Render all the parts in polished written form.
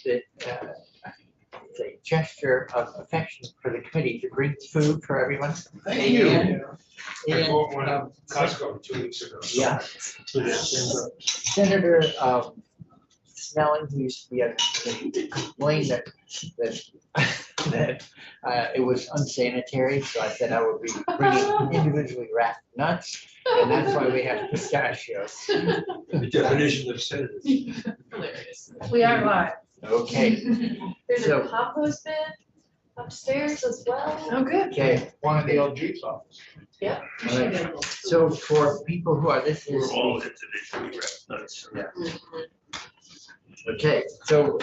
that it's a gesture of affection for the committee to bring food for everyone. Thank you. And, I bought one um, at Costco 2 weeks ago. Yeah. Senator Snelling, who used to be at the committee, complained that it was unsanitary, so I said I would be bringing individually wrapped nuts, and that's why we have pistachios. The definition of senator. Hilarious. We are live. Okay, There's So- a compost bin upstairs as well. Oh, good. okay. One of the old Jeep's office. Yeah. All right. So for people who are, this is. individually wrapped nuts. Okay, so,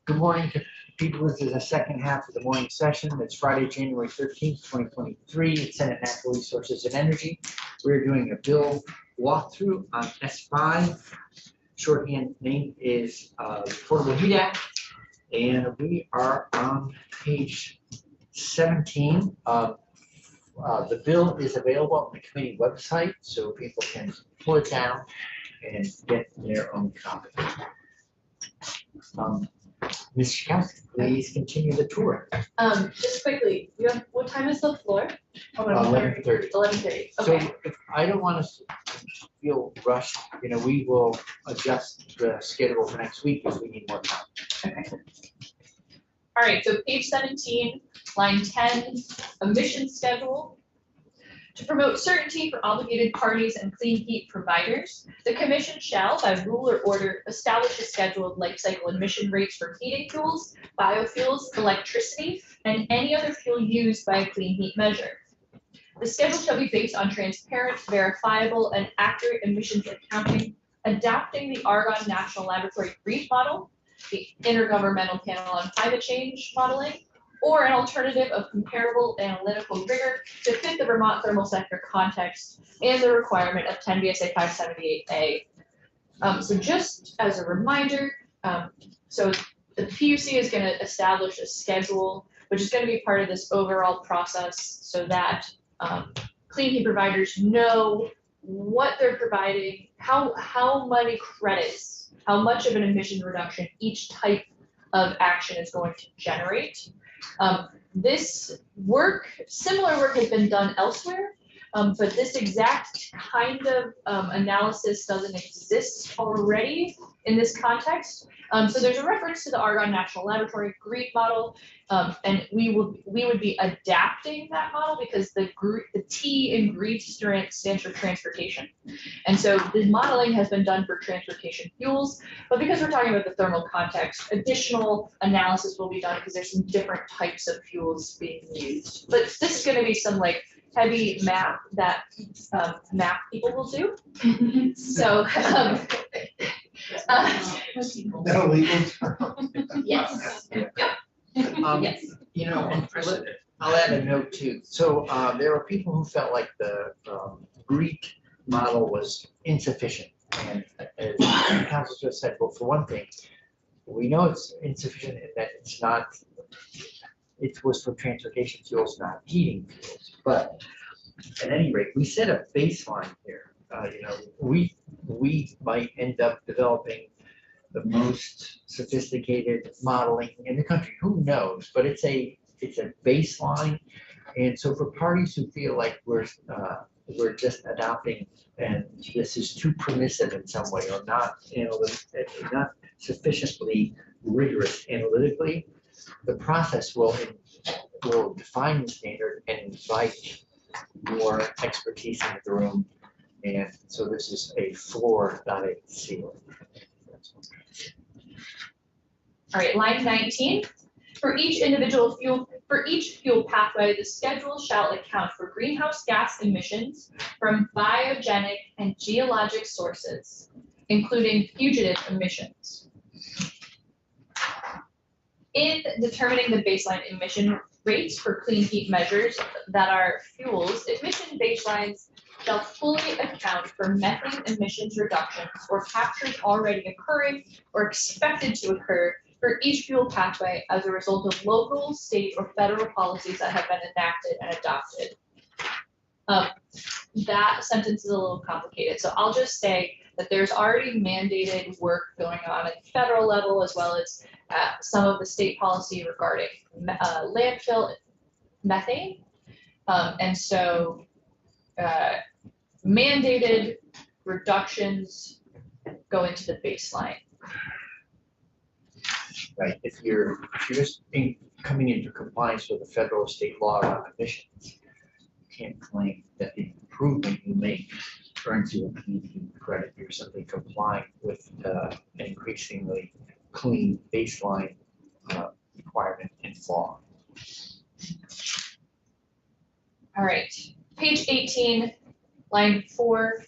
good morning to people. This is the second half of the morning session. It's Friday, January 13th, 2023, at Senate Natural Resources and Energy. We're doing a bill walkthrough on S5. Shorthand name is Affordable Heat Act. And we are on page 17. The bill is available on the committee website, so people can pull it down and get their own copy. Ms. Schausk, please continue the tour. Just quickly, what time is the floor? 11:30. 11:30, So okay. if I don't want us to feel rushed, we will adjust the schedule for next week if we need more time. All right, so page 17, line 10, emission schedule. To promote certainty for obligated parties and clean heat providers, the commission shall, by rule or order, establish a schedule of life cycle emission rates for heating fuels, biofuels, electricity, and any other fuel used by a clean heat measure. The schedule shall be based on transparent, verifiable, and accurate emissions accounting, adapting the Argonne National Laboratory GREET model, the Intergovernmental Panel on Climate Change modeling, or an alternative of comparable analytical rigor to fit the Vermont thermal sector context and the requirement of 10 VSA 578A. So just as a reminder, so the PUC is going to establish a schedule, which is going to be part of this overall process so that clean heat providers know what they're providing, how many credits, how much of an emission reduction each type of action is going to generate. This work, similar work has been done elsewhere, but this exact kind of analysis doesn't exist already in this context. So there's a reference to the Argonne National Laboratory GREET model, and we would be adapting that model because the T in GREET stands for transportation. And so the modeling has been done for transportation fuels, but because we're talking about the thermal context, additional analysis will be done because there's some different types of fuels being used. But this is going to be some heavy math that math people will do. So That legal term. yes. Yes. I'll add a note too. So there were people who felt like the Greek model was insufficient. And as the council just said, well, for one thing, we know it's insufficient in that it's not, it was for transportation fuels, not heating fuels. But at any rate, we set a baseline here. We might end up developing the most sophisticated modeling in the country. Who knows? But it's a baseline, and so for parties who feel like we're just adopting and this is too permissive in some way or not not sufficiently rigorous analytically, the process will define the standard and invite more expertise into the room. And so this is a floor, not a ceiling. All right, line 19. For each fuel pathway, the schedule shall account for greenhouse gas emissions from biogenic and geologic sources, including fugitive emissions. In determining the baseline emission rates for clean heat measures that are fuels, emission baselines shall fully account for methane emissions reductions or captures already occurring or expected to occur for each fuel pathway as a result of local, state, or federal policies that have been enacted and adopted. That sentence is a little complicated, so I'll just say that there's already mandated work going on at the federal level as well as some of the state policy regarding landfill methane. And so mandated reductions go into the baseline. Right, if you're just coming into compliance with the federal or state law on emissions, you can't claim that the improvement you make earns you a clean credit. You're simply complying with an increasingly clean baseline requirement in law. All right, page 18, line 4.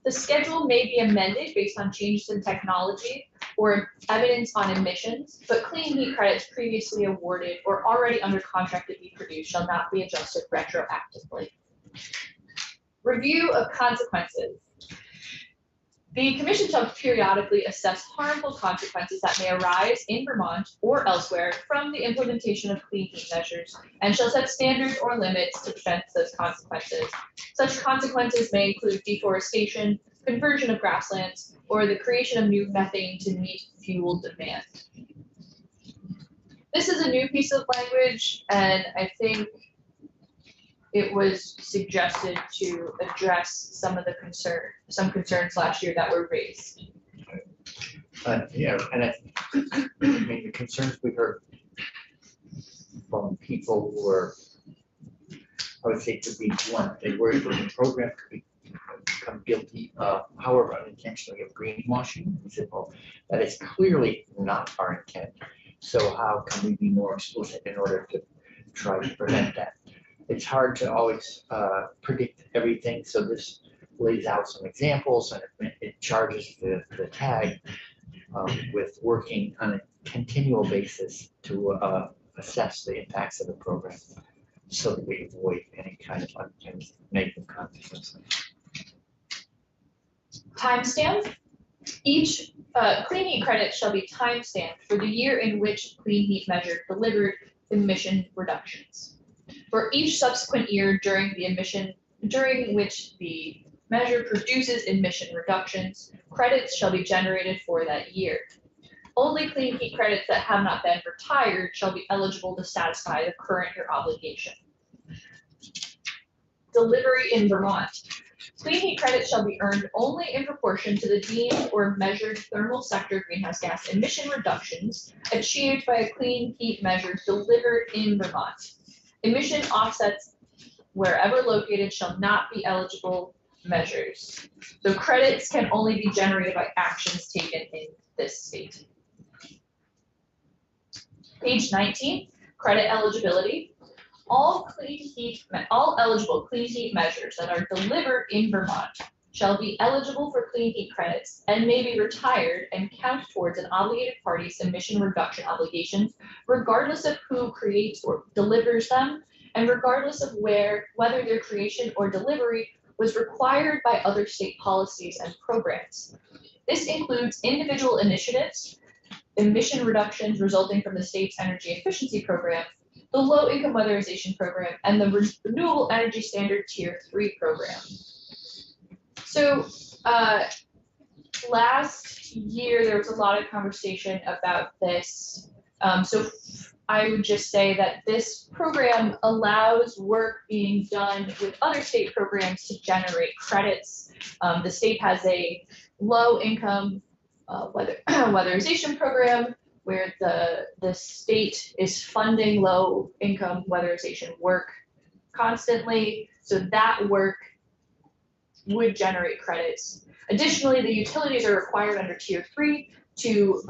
The schedule may be amended based on changes in technology or evidence on emissions, but clean heat credits previously awarded or already under contract to be produced shall not be adjusted retroactively. Review of consequences. The commission shall periodically assess harmful consequences that may arise in Vermont or elsewhere from the implementation of clean heat measures and shall set standards or limits to prevent those consequences. Such consequences may include deforestation, conversion of grasslands, or the creation of new methane to meet fuel demand. This is a new piece of language, and I think it was suggested to address some of the concerns last year that were raised. Yeah, and I mean, the concerns we heard from people who were, I would say, to be blunt, they worried that the program could become guilty, however unintentionally, of greenwashing. We said, well, that is clearly not our intent. So how can we be more explicit in order to try to prevent that? It's hard to always predict everything, so this lays out some examples, and it charges the tag with working on a continual basis to assess the impacts of the program so that we avoid any kind of unintended negative consequences. Timestamp. Each clean heat credit shall be timestamped for the year in which clean heat measure delivered emission reductions. For each subsequent year during which the measure produces emission reductions, credits shall be generated for that year. Only clean heat credits that have not been retired shall be eligible to satisfy the current year obligation. Delivery in Vermont. Clean heat credits shall be earned only in proportion to the deemed or measured thermal sector greenhouse gas emission reductions achieved by a clean heat measure delivered in Vermont. Emission offsets wherever located shall not be eligible measures. So credits can only be generated by actions taken in this state. Page 19, credit eligibility. All eligible clean heat measures that are delivered in Vermont shall be eligible for clean heat credits and may be retired and count towards an obligated party's emission reduction obligations, regardless of who creates or delivers them, and regardless of whether their creation or delivery was required by other state policies and programs. This includes individual initiatives, emission reductions resulting from the state's energy efficiency program, the low-income weatherization program, and the Renewable Energy Standard Tier 3 program. So last year, there was a lot of conversation about this. So I would just say that this program allows work being done with other state programs to generate credits. The state has a low-income weatherization program where the state is funding low-income weatherization work constantly. So that work would generate credits. Additionally, the utilities are required under Tier 3 to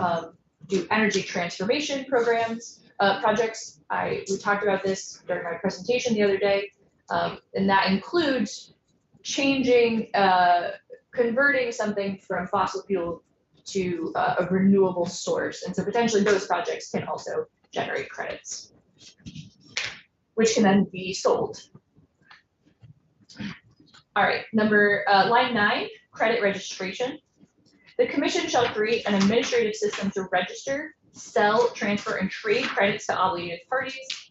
do energy transformation projects. We talked about this during my presentation the other day, and that includes converting something from fossil fuel to a renewable source. And so potentially those projects can also generate credits, which can then be sold. All right, line 9, credit registration. The commission shall create an administrative system to register, sell, transfer, and trade credits to obligated parties.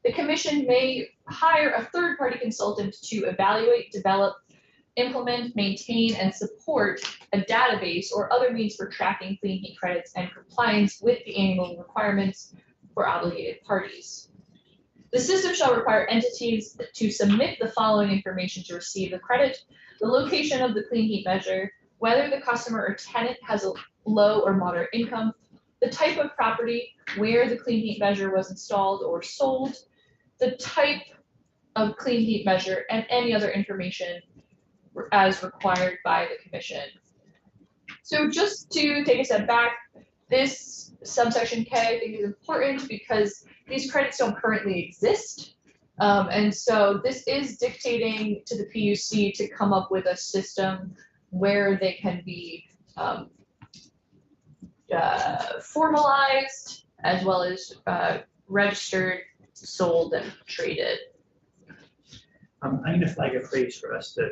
The commission may hire a third-party consultant to evaluate, develop, implement, maintain, and support a database or other means for tracking clean heat credits and compliance with the annual requirements for obligated parties. The system shall require entities to submit the following information to receive the credit: the location of the clean heat measure, whether the customer or tenant has a low or moderate income, the type of property where the clean heat measure was installed or sold, the type of clean heat measure, and any other information as required by the commission. So just to take a step back, this subsection K I think is important because these credits don't currently exist. And so this is dictating to the PUC to come up with a system where they can be formalized as well as registered, sold, and traded. I'm gonna flag a phrase for us to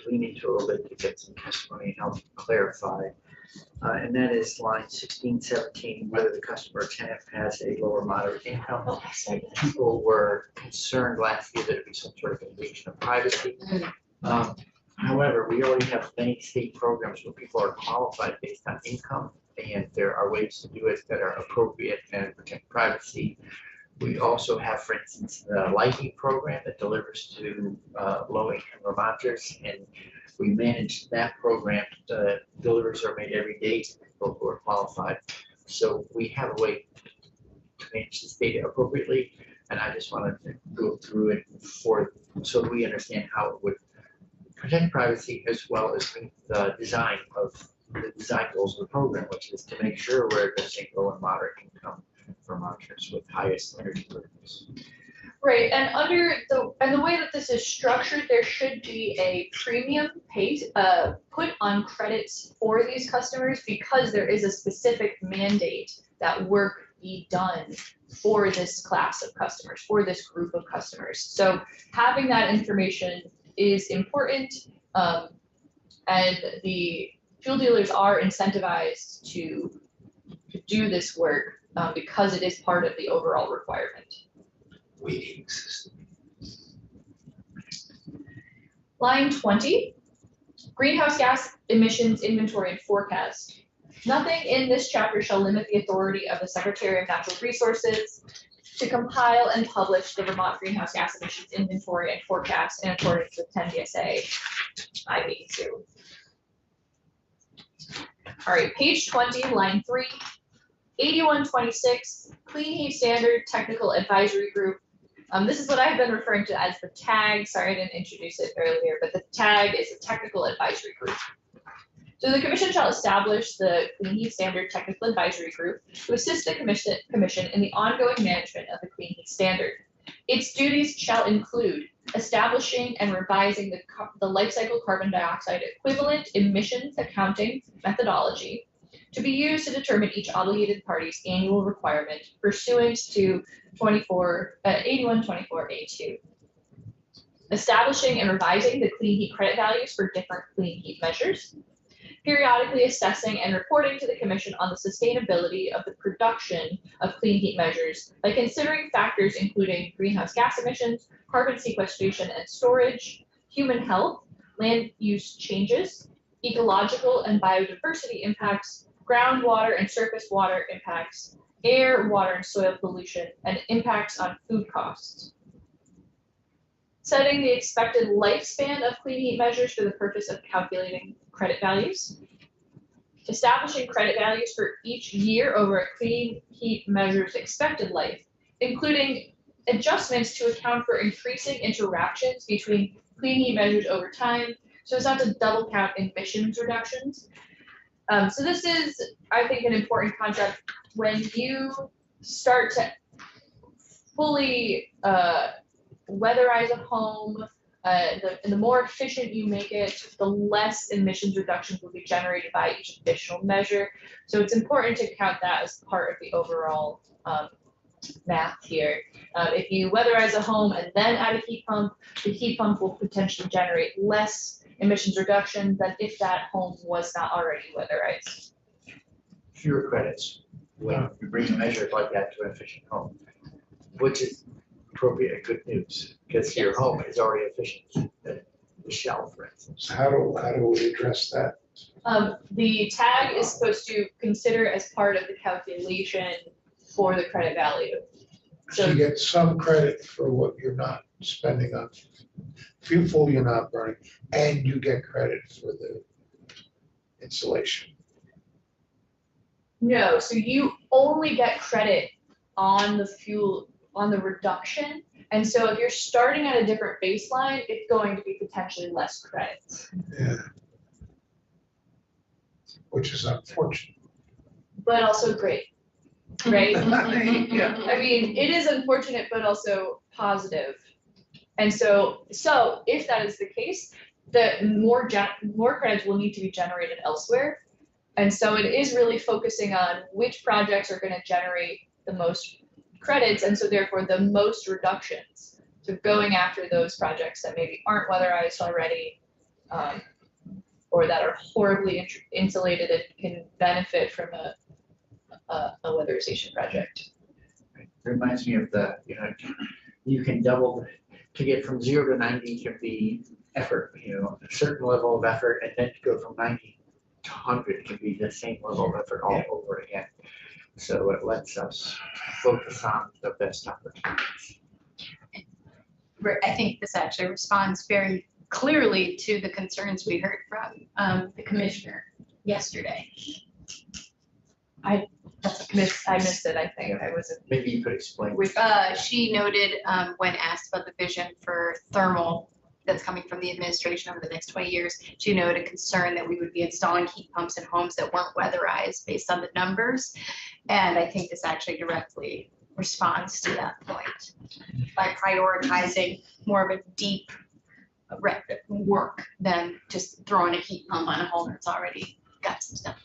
lean into a little bit to get some testimony and help clarify. And that is line 16, 17, whether the customer or tenant has a lower moderate income. Oh, I said that. People were concerned last year that it'd be some sort of invasion of privacy. However, we already have many state programs where people are qualified based on income, and there are ways to do it that are appropriate and protect privacy. We also have, for instance, the LIHEAP program that delivers to low-income Vermonters, and we manage that program. The deliveries are made every day to people who are qualified. So we have a way to manage this data appropriately, and I just wanted to go through it so we understand how it would protect privacy as well as the design goals of the program, which is to make sure we're addressing low and moderate income Vermonters with highest energy burdens. Right, and the way that this is structured, there should be a premium paid put on credits for these customers because there is a specific mandate that work be done for this class of customers, for this group of customers. So having that information is important, and the fuel dealers are incentivized to do this work because it is part of the overall requirement. Weighting system. Line 20, greenhouse gas emissions inventory and forecast. Nothing in this chapter shall limit the authority of the Secretary of Natural Resources to compile and publish the Vermont greenhouse gas emissions inventory and forecast in accordance with 10 VSA IV2. All right, page 20, line 3, 8126, Clean Heat Standard Technical Advisory Group. This is what I've been referring to as the TAG. Sorry, I didn't introduce it earlier, but the TAG is a Technical Advisory Group. So the commission shall establish the Clean Heat Standard Technical Advisory Group to assist the commission in the ongoing management of the Clean Heat Standard. Its duties shall include establishing and revising the life cycle carbon dioxide equivalent emissions accounting methodology to be used to determine each obligated party's annual requirement pursuant to 8124A2. Establishing and revising the clean heat credit values for different clean heat measures. Periodically assessing and reporting to the commission on the sustainability of the production of clean heat measures by considering factors including greenhouse gas emissions, carbon sequestration and storage, human health, land use changes, ecological and biodiversity impacts, groundwater and surface water impacts, air, water, and soil pollution, and impacts on food costs. Setting the expected lifespan of clean heat measures for the purpose of calculating credit values. Establishing credit values for each year over a clean heat measure's expected life, including adjustments to account for increasing interactions between clean heat measures over time, so as not to double count emissions reductions. So this is, I think, an important concept when you start to fully weatherize a home. The more efficient you make it, the less emissions reductions will be generated by each additional measure. So it's important to count that as part of the overall math here. If you weatherize a home and then add a heat pump, the heat pump will potentially generate less emissions reduction than if that home was not already weatherized. Fewer credits when you bring a measure like that to an efficient home, which is appropriate and good news because your home is already efficient. the Shell, for instance. So how do we address that? The tag is supposed to consider as part of the calculation for the credit value. So you get some credit for what you're not spending on fuel you're not burning, and you get credit for the installation. No, so you only get credit on the fuel, on the reduction. And so if you're starting at a different baseline, it's going to be potentially less credits. Yeah. Which is unfortunate. But also great, right? Yeah. I mean, it is unfortunate, but also positive. And so if that is the case, the more credits will need to be generated elsewhere. And so it is really focusing on which projects are going to generate the most credits, and so therefore the most reductions. So going after those projects that maybe aren't weatherized already, or that are horribly insulated and can benefit from a weatherization project. Reminds me of the, you can double, to get from 0 to 90 can be effort, a certain level of effort, and then to go from 90 to 100 can be the same level of effort all over again. So it lets us focus on the best opportunities. I think this actually responds very clearly to the concerns we heard from the commissioner yesterday. I missed it, I think. I wasn't. Maybe you could explain. She noted when asked about the vision for thermal that's coming from the administration over the next 20 years, she noted a concern that we would be installing heat pumps in homes that weren't weatherized based on the numbers. And I think this actually directly responds to that point by prioritizing more of a deep work than just throwing a heat pump on a home that's already got some stuff.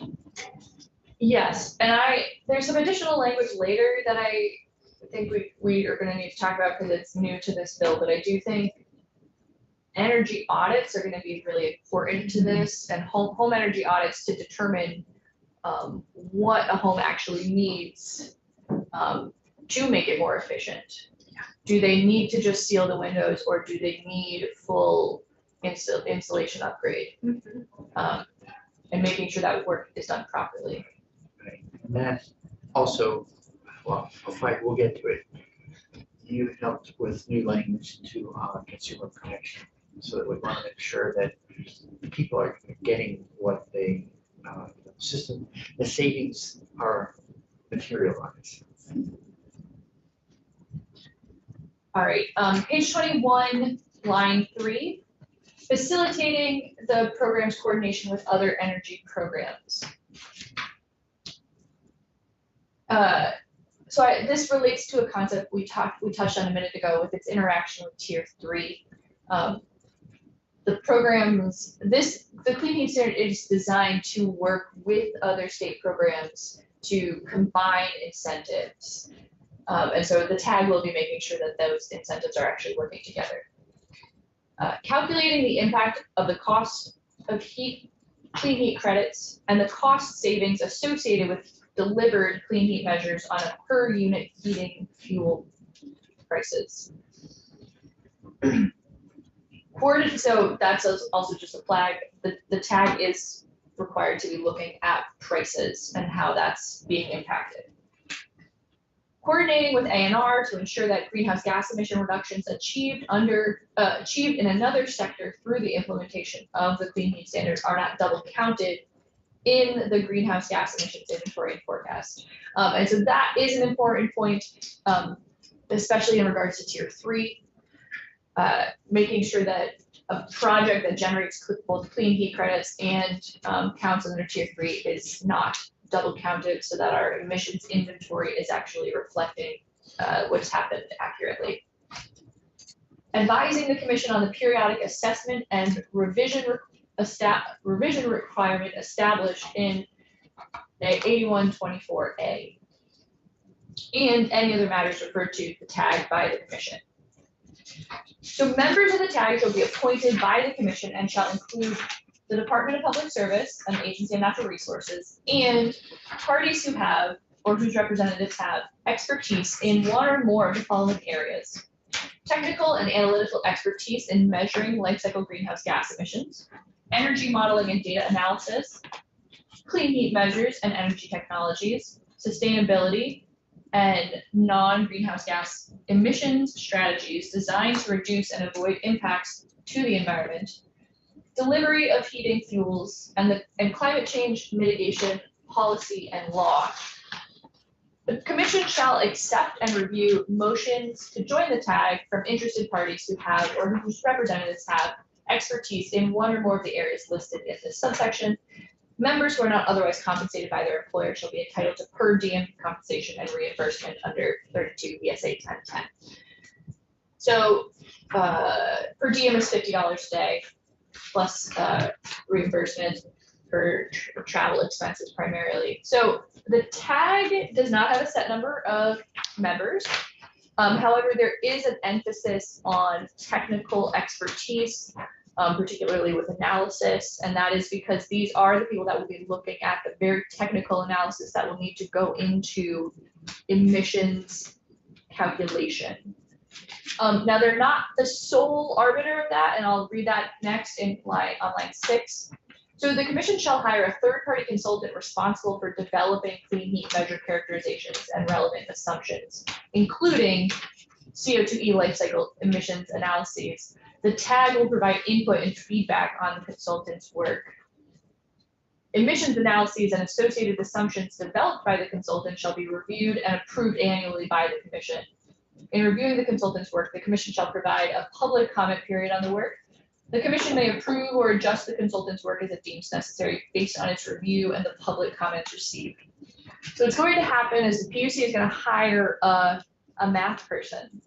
Yes, and there's some additional language later that I think we are going to need to talk about because it's new to this bill, but I do think energy audits are going to be really important to this, and home energy audits to determine what a home actually needs to make it more efficient. Do they need to just seal the windows, or do they need full insulation upgrade? And making sure that work is done properly. Right. And that also, well, we'll get to it. You helped with new language to consumer protection, so that we want to make sure that people are getting what they, the savings are materialized. All right, page 21, line 3, facilitating the program's coordination with other energy programs. This relates to a concept we touched on a minute ago with its interaction with Tier 3. The programs, the Clean Heat Standard is designed to work with other state programs to combine incentives. And so the tag will be making sure that those incentives are actually working together. Calculating the impact of the cost of clean heat credits and the cost savings associated with delivered clean heat measures on a per unit heating fuel prices. So that's also just a flag. The tag is required to be looking at prices and how that's being impacted. Coordinating with ANR to ensure that greenhouse gas emission reductions achieved in another sector through the implementation of the Clean Heat Standards are not double counted in the greenhouse gas emissions inventory and forecast. And so that is an important point, especially in regards to Tier 3, making sure that a project that generates both clean heat credits and counts under Tier 3 is not double counted, so that our emissions inventory is actually reflecting what's happened accurately. Advising the Commission on the periodic assessment and revision requirement established in 8124A, and any other matters referred to the tag by the Commission. So members of the tag shall be appointed by the Commission and shall include the Department of Public Service and the Agency of Natural Resources, and parties who have, or whose representatives have, expertise in one or more of the following areas: technical and analytical expertise in measuring life cycle greenhouse gas emissions, energy modeling and data analysis, clean heat measures and energy technologies, sustainability, and non-greenhouse gas emissions strategies designed to reduce and avoid impacts to the environment, delivery of heating fuels, and climate change mitigation policy and law. The commission shall accept and review motions to join the tag from interested parties who have or whose representatives have expertise in one or more of the areas listed in this subsection. Members who are not otherwise compensated by their employer shall be entitled to per diem compensation and reimbursement under 32 VSA 1010. So per diem is $50 a day plus reimbursement for travel expenses primarily. So the tag does not have a set number of members. However, there is an emphasis on technical expertise, particularly with analysis, and that is because these are the people that will be looking at the very technical analysis that will need to go into emissions calculation. Now, they're not the sole arbiter of that, and I'll read that next on line 6. So the commission shall hire a third-party consultant responsible for developing clean heat measure characterizations and relevant assumptions, including CO2e life cycle emissions analyses. The tag will provide input and feedback on the consultant's work. Emissions analyses and associated assumptions developed by the consultant shall be reviewed and approved annually by the commission. In reviewing the consultant's work, the commission shall provide a public comment period on the work. The commission may approve or adjust the consultant's work as it deems necessary based on its review and the public comments received. So what's going to happen is the PUC is going to hire a math person,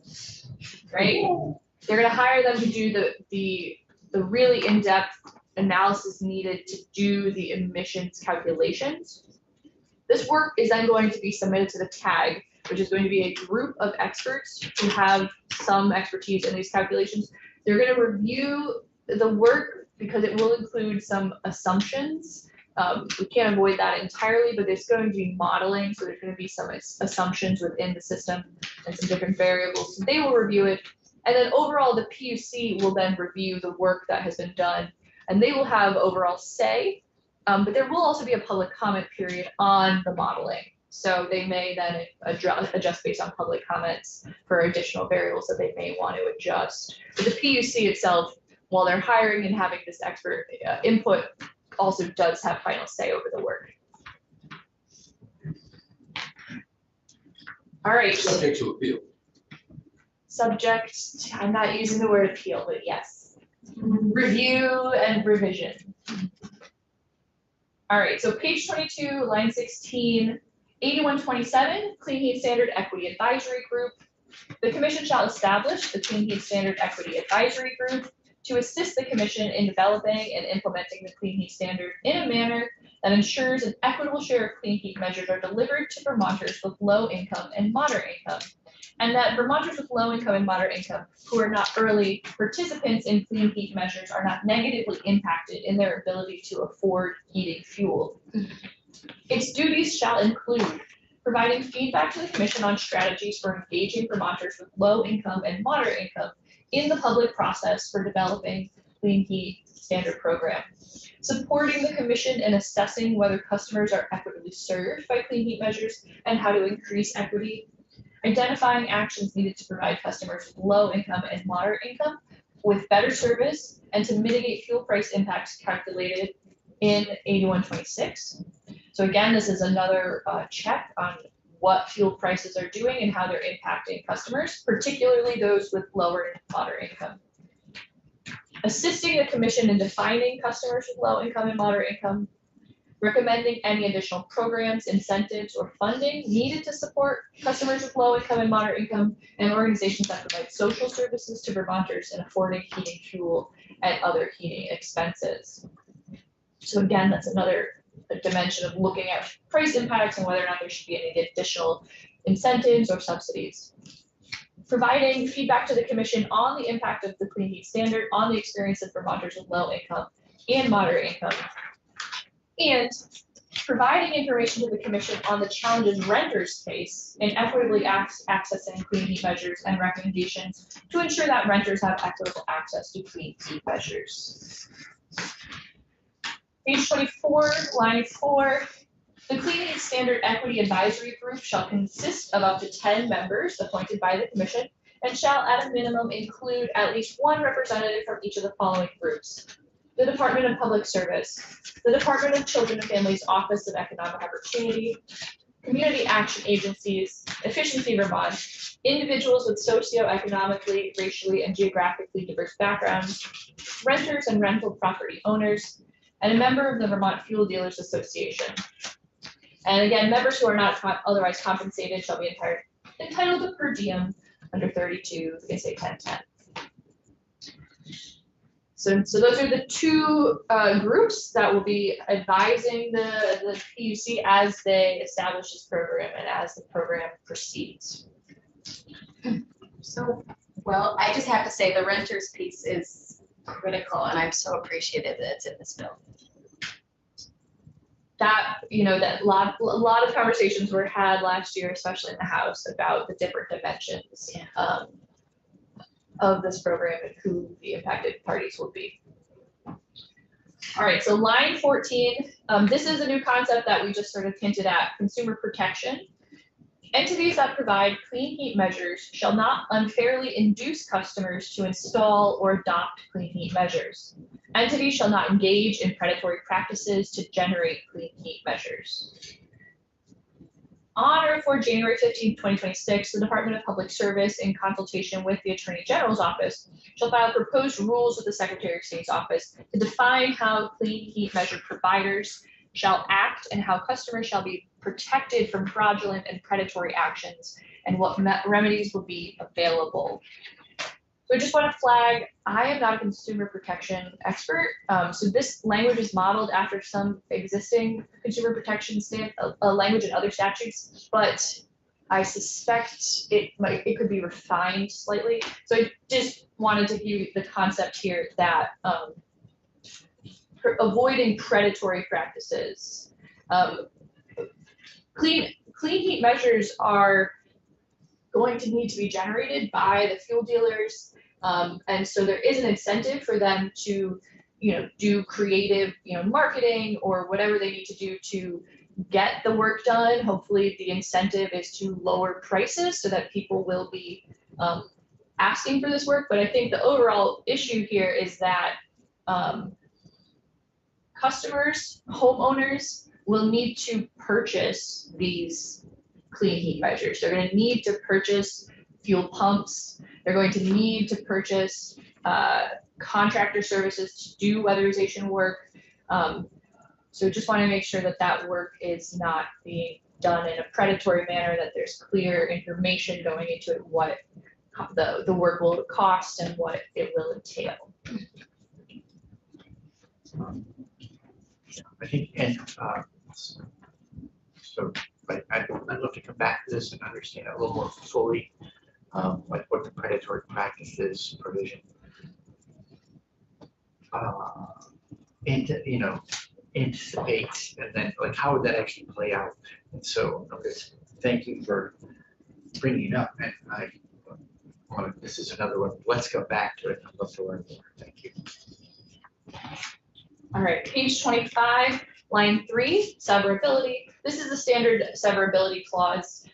right? They're going to hire them to do the really in-depth analysis needed to do the emissions calculations. This work is then going to be submitted to the tag, which is going to be a group of experts who have some expertise in these calculations. They're going to review the work because it will include some assumptions. We can't avoid that entirely, but there's going to be modeling, so there's going to be some assumptions within the system and some different variables. So they will review it, and then overall the PUC will then review the work that has been done, and they will have overall say, but there will also be a public comment period on the modeling. So they may then adjust based on public comments for additional variables that they may want to adjust. But the PUC itself, while they're hiring and having this expert input, also does have final say over the work. All right. Subject to appeal. Subject, I'm not using the word appeal, but yes. Review and revision. All right, so page 22, line 16, 8127, Clean Heat Standard Equity Advisory Group. The commission shall establish the Clean Heat Standard Equity Advisory Group to assist the commission in developing and implementing the Clean Heat Standard in a manner that ensures an equitable share of clean heat measures are delivered to Vermonters with low income and moderate income, and that Vermonters with low income and moderate income who are not early participants in clean heat measures are not negatively impacted in their ability to afford heating fuel. Its duties shall include providing feedback to the commission on strategies for engaging Vermonters with low income and moderate income in the public process for developing clean heat standard program, supporting the commission in assessing whether customers are equitably served by clean heat measures and how to increase equity, identifying actions needed to provide customers with low income and moderate income with better service and to mitigate fuel price impacts calculated in 8126. So again, this is another check on what fuel prices are doing and how they're impacting customers, particularly those with lower and moderate income. Assisting the commission in defining customers with low income and moderate income, recommending any additional programs, incentives, or funding needed to support customers with low income and moderate income, and organizations that provide social services to Vermonters in affording heating fuel and other heating expenses. So again, that's another dimension of looking at price impacts and whether or not there should be any additional incentives or subsidies. Providing feedback to the commission on the impact of the Clean Heat Standard on the experience of Vermonters with low income and moderate income. And providing information to the commission on the challenges renters face in equitably accessing clean heat measures and recommendations to ensure that renters have equitable access to clean heat measures. Page 24, line 4. The Clean Heat Standard Equity Advisory Group shall consist of up to 10 members appointed by the commission and shall at a minimum include at least one representative from each of the following groups: the Department of Public Service, the Department of Children and Families Office of Economic Opportunity, community action agencies, Efficiency Vermont, individuals with socioeconomically, racially, and geographically diverse backgrounds, renters and rental property owners, and a member of the Vermont Fuel Dealers Association. And again, members who are not otherwise compensated shall be entitled to per diem under 32, they say 1010. So those are the two groups that will be advising the PUC as they establish this program and as the program proceeds. So, well, I just have to say the renters piece is critical, and I'm so appreciative that it's in this bill. That, that a lot of conversations were had last year, especially in the House, about the different dimensions of this program and who the impacted parties will be. All right, so line 14, this is a new concept that we just sort of hinted at: consumer protection. Entities that provide clean heat measures shall not unfairly induce customers to install or adopt clean heat measures. Entities shall not engage in predatory practices to generate clean heat measures. On or before January 15, 2026, the Department of Public Service, in consultation with the Attorney General's office, shall file proposed rules with the Secretary of State's office to define how clean heat measure providers shall act and how customers shall be protected from fraudulent and predatory actions, and what remedies will be available. So I just want to flag, I am not a consumer protection expert, so this language is modeled after some existing consumer protection language in other statutes, but I suspect it could be refined slightly. So I just wanted to give you the concept here that avoiding predatory practices. Clean heat measures are going to need to be generated by the fuel dealers, and so there is an incentive for them to, do creative, marketing or whatever they need to do to get the work done. Hopefully, the incentive is to lower prices so that people will be asking for this work. But I think the overall issue here is that customers, homeowners, will need to purchase these clean heat measures. They're going to need to purchase fuel pumps. They're going to need to purchase contractor services to do weatherization work. So just want to make sure that that work is not being done in a predatory manner, that there's clear information going into it, what the work will cost and what it will entail. I think, and so, but I'd love to come back to this and understand it a little more fully, like what the predatory practices provision, anticipates, and then like how would that actually play out? And so, thank you for bringing it up, and this is another one. Let's go back to it. I'd love to learn more. Thank you. All right, page 25, line 3, severability. This is the standard severability clause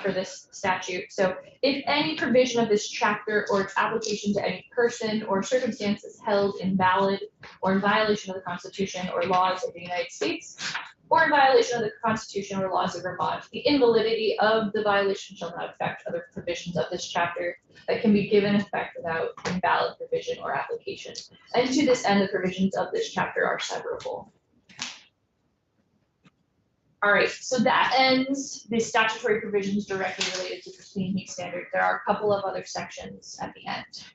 for this statute. So if any provision of this chapter or its application to any person or circumstance is held invalid or in violation of the Constitution or laws of the United States, or in violation of the Constitution or laws of Vermont, the invalidity of the violation shall not affect other provisions of this chapter that can be given effect without invalid provision or application. And to this end, the provisions of this chapter are severable. All right, so that ends the statutory provisions directly related to the clean heat standard. There are a couple of other sections at the end.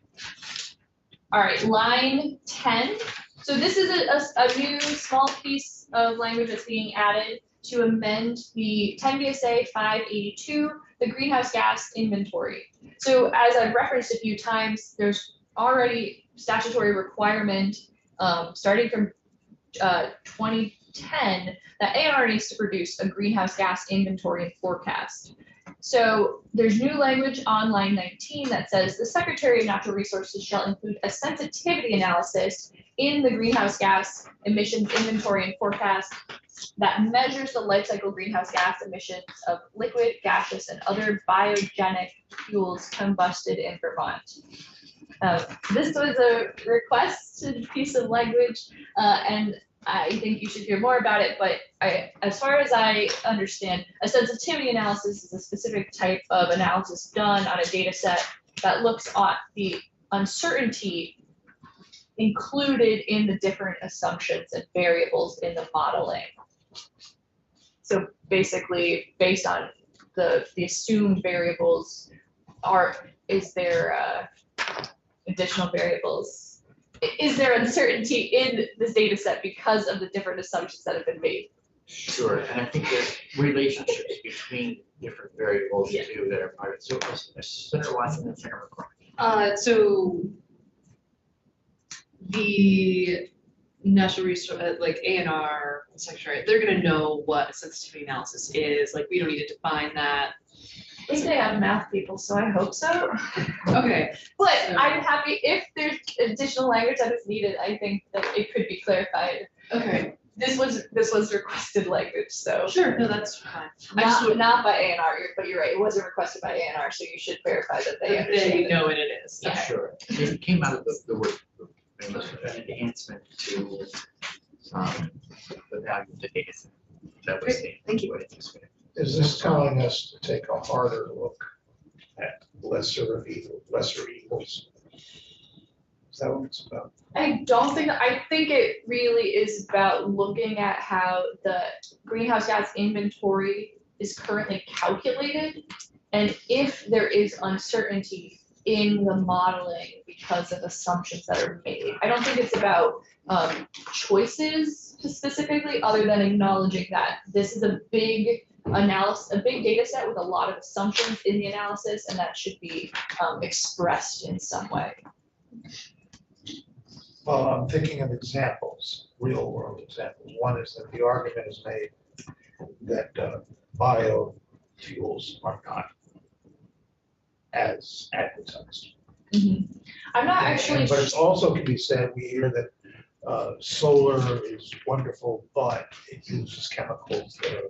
All right, line 10. So this is a new small piece of language that's being added to amend the 10 VSA 582, the greenhouse gas inventory. So as I've referenced a few times, there's already statutory requirement starting from 10 that ANR needs to produce a greenhouse gas inventory and forecast. So there's new language on line 19 that says the Secretary of Natural Resources shall include a sensitivity analysis in the greenhouse gas emissions inventory and forecast that measures the life cycle greenhouse gas emissions of liquid, gaseous, and other biogenic fuels combusted in Vermont. This was a requested piece of language, and I think you should hear more about it, but as far as I understand, a sensitivity analysis is a specific type of analysis done on a data set that looks at the uncertainty included in the different assumptions and variables in the modeling. So basically, based on the assumed variables, is there additional variables? Is there uncertainty in this data set because of the different assumptions that have been made? Sure, and I think there's relationships between different variables too that are part of it. So Senator Watson and Senator McCormick. So the natural resource, like ANR secretary, they're gonna know what a sensitivity analysis is. Like, we don't need to define that. I think they have math people, so I hope so. Okay, But I'm happy if there's additional language that is needed. I think that it could be clarified. okay, This was requested language, so sure, no, that's fine. I just would not by ANR, but you're right. It wasn't requested by ANR, so you should clarify that they understand. they it. know what it is. Yeah. Sure, it came out of the word, an enhancement to the value of the data set. That was the. Thank you. way it was. Is this telling us to take a harder look at lesser evils? Is that what it's about? I think it really is about looking at how the greenhouse gas inventory is currently calculated. And if there is uncertainty in the modeling because of assumptions that are made. I don't think it's about choices specifically, other than acknowledging that this is a big analysis, a big data set with a lot of assumptions in the analysis, and that should be expressed in some way. Well, I'm thinking of examples, real world examples. One is that the argument is made that biofuels are not as advertised. I'm not actually. But it also can be said, we hear that solar is wonderful, but it uses chemicals that are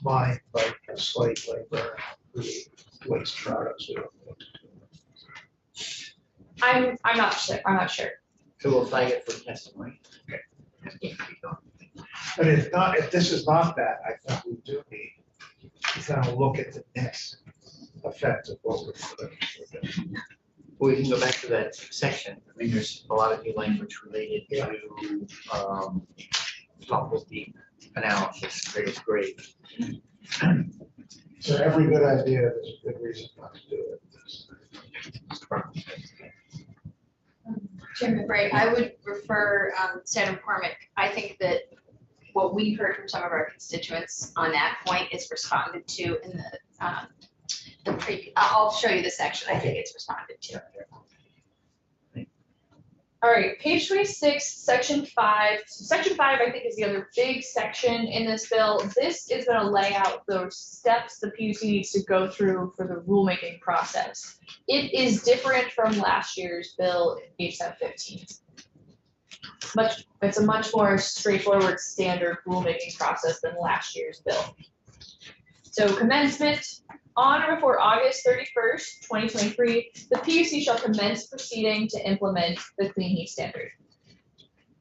mined by slave labor, really waste products. We don't want to do. I'm not sure. I'm not sure. So we'll flag it for testimony. Okay. But if this is not that, I think we do need to kind of look at the net effect of what we're doing. We can go back to that section. I mean, there's a lot of new language related to thoughtful deep analysis, greatest grade. So every good idea, there's a good reason not to do it. Chairman Bray, I would refer Senator McCormick. I think that what we've heard from some of our constituents on that point is responded to in the previous. I'll show you the section. I think it's responded to. All right, page 26, section 5. So section 5, I think, is the other big section in this bill. This is going to lay out those steps the PUC needs to go through for the rulemaking process. It is different from last year's bill, HSAB 15. It's a much more straightforward, standard rulemaking process than last year's bill. So commencement. On or before August 31st, 2023, the PUC shall commence proceeding to implement the Clean Heat Standard.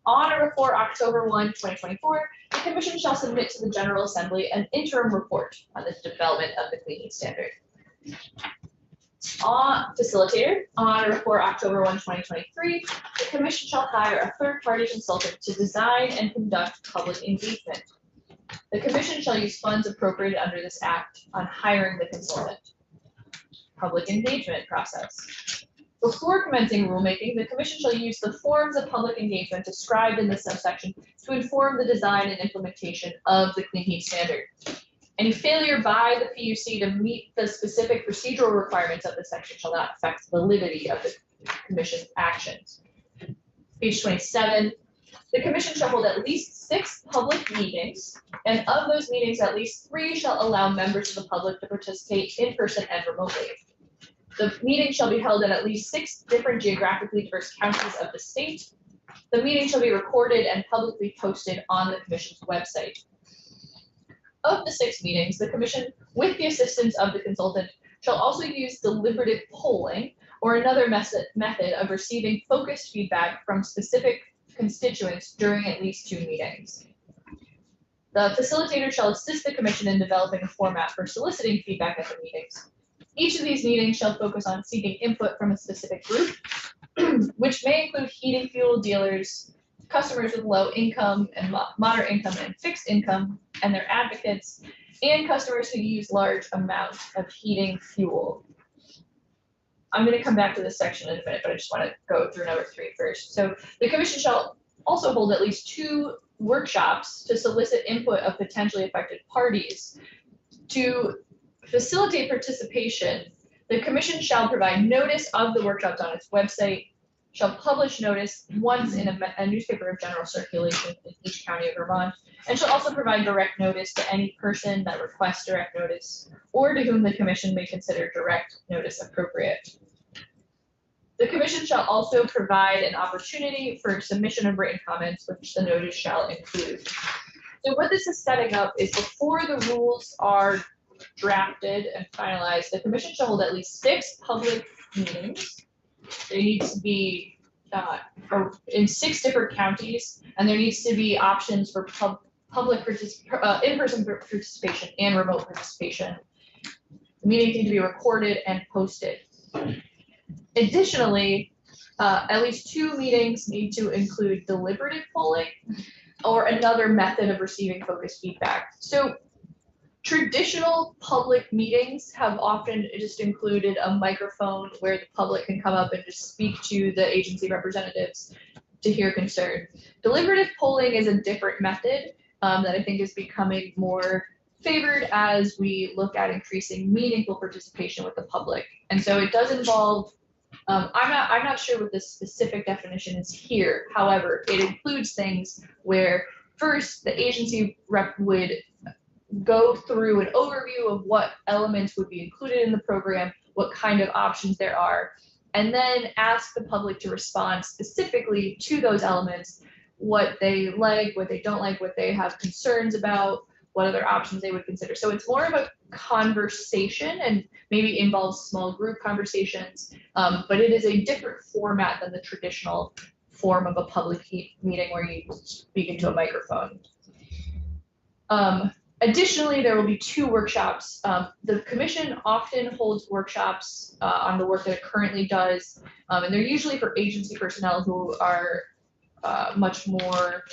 On or before October 1, 2024, the Commission shall submit to the General Assembly an interim report on the development of the Clean Heat Standard. Facilitator, on or before October 1, 2023, the Commission shall hire a third-party consultant to design and conduct public engagement. The Commission shall use funds appropriated under this act on hiring the consultant. Public engagement process. Before commencing rulemaking, the Commission shall use the forms of public engagement described in this subsection to inform the design and implementation of the Clean Heat Standard. Any failure by the PUC to meet the specific procedural requirements of this section shall not affect the validity of the Commission's actions. Page 27. The commission shall hold at least 6 public meetings, and of those meetings, at least 3 shall allow members of the public to participate in person and remotely. The meeting shall be held in at least 6 different geographically diverse counties of the state. The meeting shall be recorded and publicly posted on the commission's website. Of the 6 meetings, the commission, with the assistance of the consultant, shall also use deliberative polling or another method of receiving focused feedback from specific constituents during at least 2 meetings. The facilitator shall assist the commission in developing a format for soliciting feedback at the meetings. Each of these meetings shall focus on seeking input from a specific group, which may include heating fuel dealers, customers with low income and moderate income and fixed income, and their advocates, and customers who use large amounts of heating fuel. I'm going to come back to this section in a minute, but I just want to go through number 3 first. So the commission shall also hold at least 2 workshops to solicit input of potentially affected parties. To facilitate participation, the commission shall provide notice of the workshops on its website, shall publish notice once in a newspaper of general circulation in each county of Vermont, and shall also provide direct notice to any person that requests direct notice or to whom the commission may consider direct notice appropriate. The commission shall also provide an opportunity for submission of written comments, which the notice shall include. So what this is setting up is before the rules are drafted and finalized, the commission shall hold at least 6 public meetings. There needs to be in 6 different counties, and there needs to be options for public in-person participation and remote participation. The meetings need to be recorded and posted. Additionally, at least 2 meetings need to include deliberative polling or another method of receiving focused feedback. So traditional public meetings have often just included a microphone where the public can come up and just speak to the agency representatives to hear concern. Deliberative polling is a different method that I think is becoming more favored as we look at increasing meaningful participation with the public. And so it does involve, I'm not sure what the specific definition is here. However, it includes things where first the agency rep would go through an overview of what elements would be included in the program, what kind of options there are, and then ask the public to respond specifically to those elements, what they like, what they don't like, what they have concerns about, what other options they would consider. So it's more of a conversation and maybe involves small group conversations, but it is a different format than the traditional form of a public meeting where you speak into a microphone. Additionally, there will be 2 workshops. The commission often holds workshops on the work that it currently does, and they're usually for agency personnel who are much more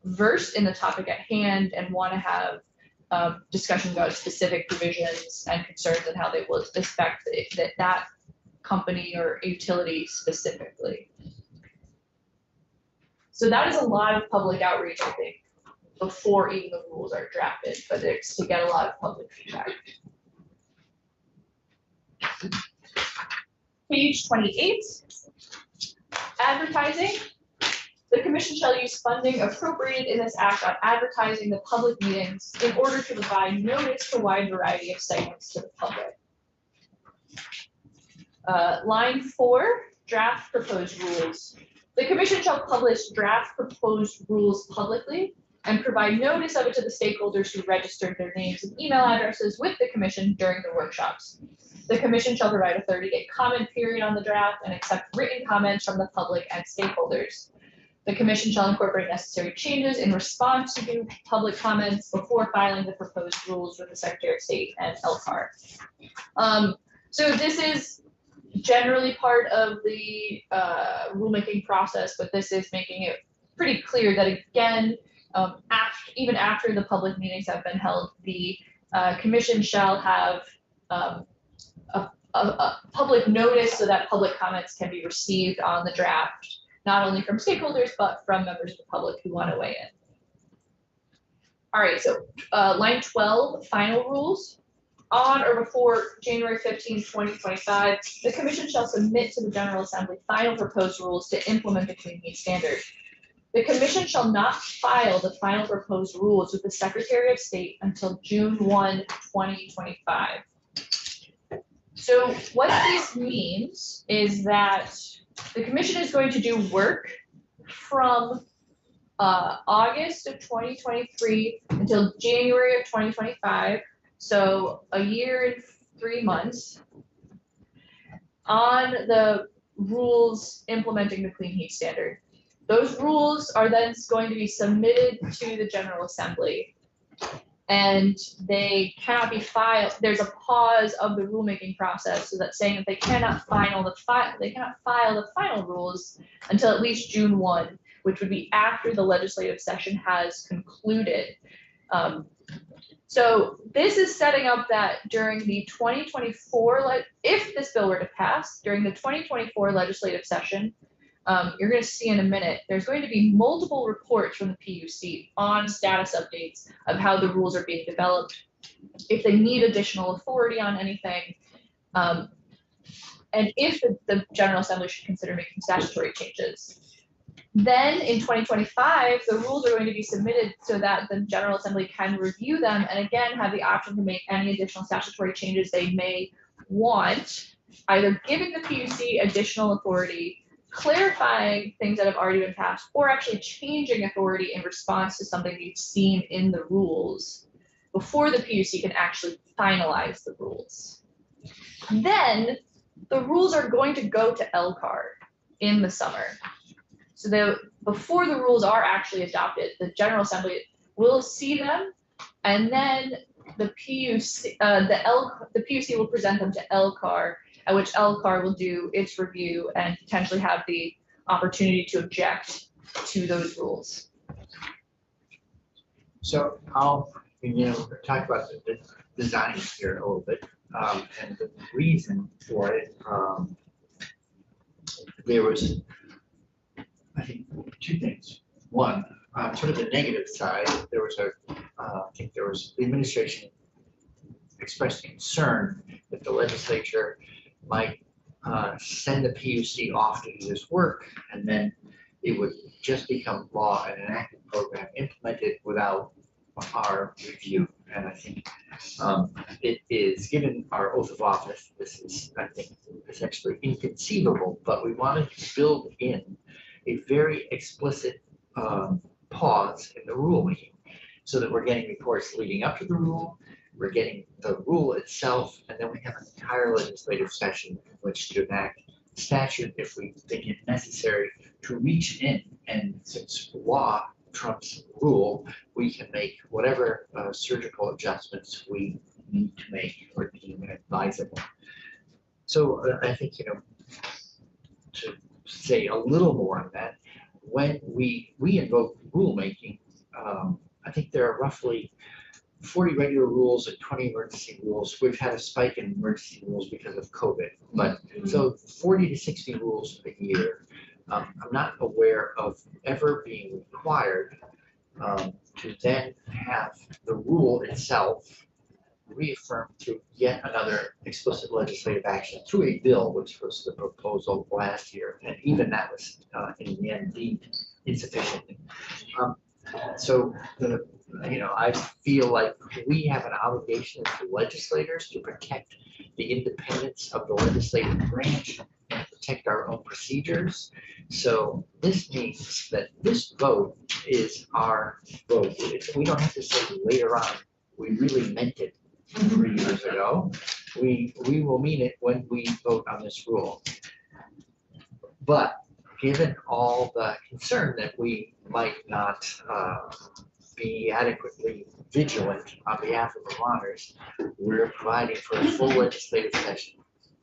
versed in the topic at hand and want to have discussions about specific provisions and concerns and how they will affect that company or utility specifically. So that is a lot of public outreach, I think, before even the rules are drafted, but it's to get a lot of public feedback. Page 28, advertising. The commission shall use funding appropriated in this act on advertising the public meetings in order to provide notice to a wide variety of segments to the public. Line 4, draft proposed rules. The commission shall publish draft proposed rules publicly and provide notice of it to the stakeholders who registered their names and email addresses with the commission during the workshops. The commission shall provide a 30-day comment period on the draft and accept written comments from the public and stakeholders. The commission shall incorporate necessary changes in response to public comments before filing the proposed rules with the Secretary of State and LCAR. So this is generally part of the rulemaking process, but this is making it pretty clear that, again, even after the public meetings have been held, the commission shall have a public notice so that public comments can be received on the draft, not only from stakeholders, but from members of the public who want to weigh in. All right, so line 12, final rules. On or before January 15, 2025, the commission shall submit to the General Assembly final proposed rules to implement the Clean Heat Standard. The commission shall not file the final proposed rules with the Secretary of State until June 1, 2025. So what this means is that the commission is going to do work from August of 2023 until January of 2025, so a year and 3 months, on the rules implementing the clean heat standard. Those rules are then going to be submitted to the General Assembly, and they cannot be filed. There's a pause of the rulemaking process, so that's saying that they cannot file the final rules until at least June 1, which would be after the legislative session has concluded. So this is setting up that during the 2024, if this bill were to pass, during the 2024 legislative session, you're going to see in a minute, there's going to be multiple reports from the PUC on status updates of how the rules are being developed, if they need additional authority on anything, and if the General Assembly should consider making statutory changes. Then in 2025, the rules are going to be submitted so that the General Assembly can review them and again have the option to make any additional statutory changes they may want, either giving the PUC additional authority, clarifying things that have already been passed, or actually changing authority in response to something we've seen in the rules before the PUC can actually finalize the rules. Then the rules are going to go to LCAR in the summer. So before the rules are actually adopted, the General Assembly will see them, and then the PUC, the PUC will present them to LCAR, at which LCAR will do its review and potentially have the opportunity to object to those rules. So I'll, talk about the design here a little bit, and the reason for it. There was, I think, two things. One, sort of the negative side, there was the administration expressed concern that the legislature might send the PUC off to do this work, and then it would just become law and an active program implemented without our review. And I think it is, given our oath of office, this is, I think, essentially inconceivable, but we wanted to build in a very explicit pause in the rulemaking so that we're getting reports leading up to the rule, we're getting the rule itself, and then we have an entire legislative session in which to enact statute if we think it necessary to reach in. And since law trumps rule, we can make whatever surgical adjustments we need to make or deem advisable. So I think, to say a little more on that, when we invoke rulemaking, I think there are roughly 40 regular rules and 20 emergency rules. We've had a spike in emergency rules because of COVID, but so 40 to 60 rules a year. I'm not aware of ever being required to then have the rule itself reaffirmed through yet another explicit legislative action through a bill, which was the proposal last year, and even that was in the end deemed insufficient. So I feel like we have an obligation as legislators to protect the independence of the legislative branch and protect our own procedures. So this means that this vote is our vote. We don't have to say later on, we really meant it 3 years ago. We will mean it when we vote on this rule. But given all the concern that we might not be adequately vigilant on behalf of Vermonters, we're providing for a full legislative session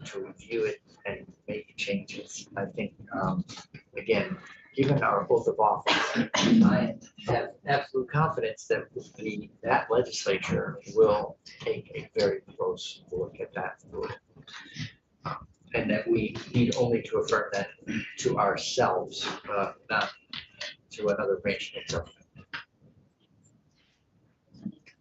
to review it and make changes. I think, again, given our oath of office, I have absolute confidence that that legislature will take a very close look at that rule. And that we need only to affirm that to ourselves, not to another branch of government.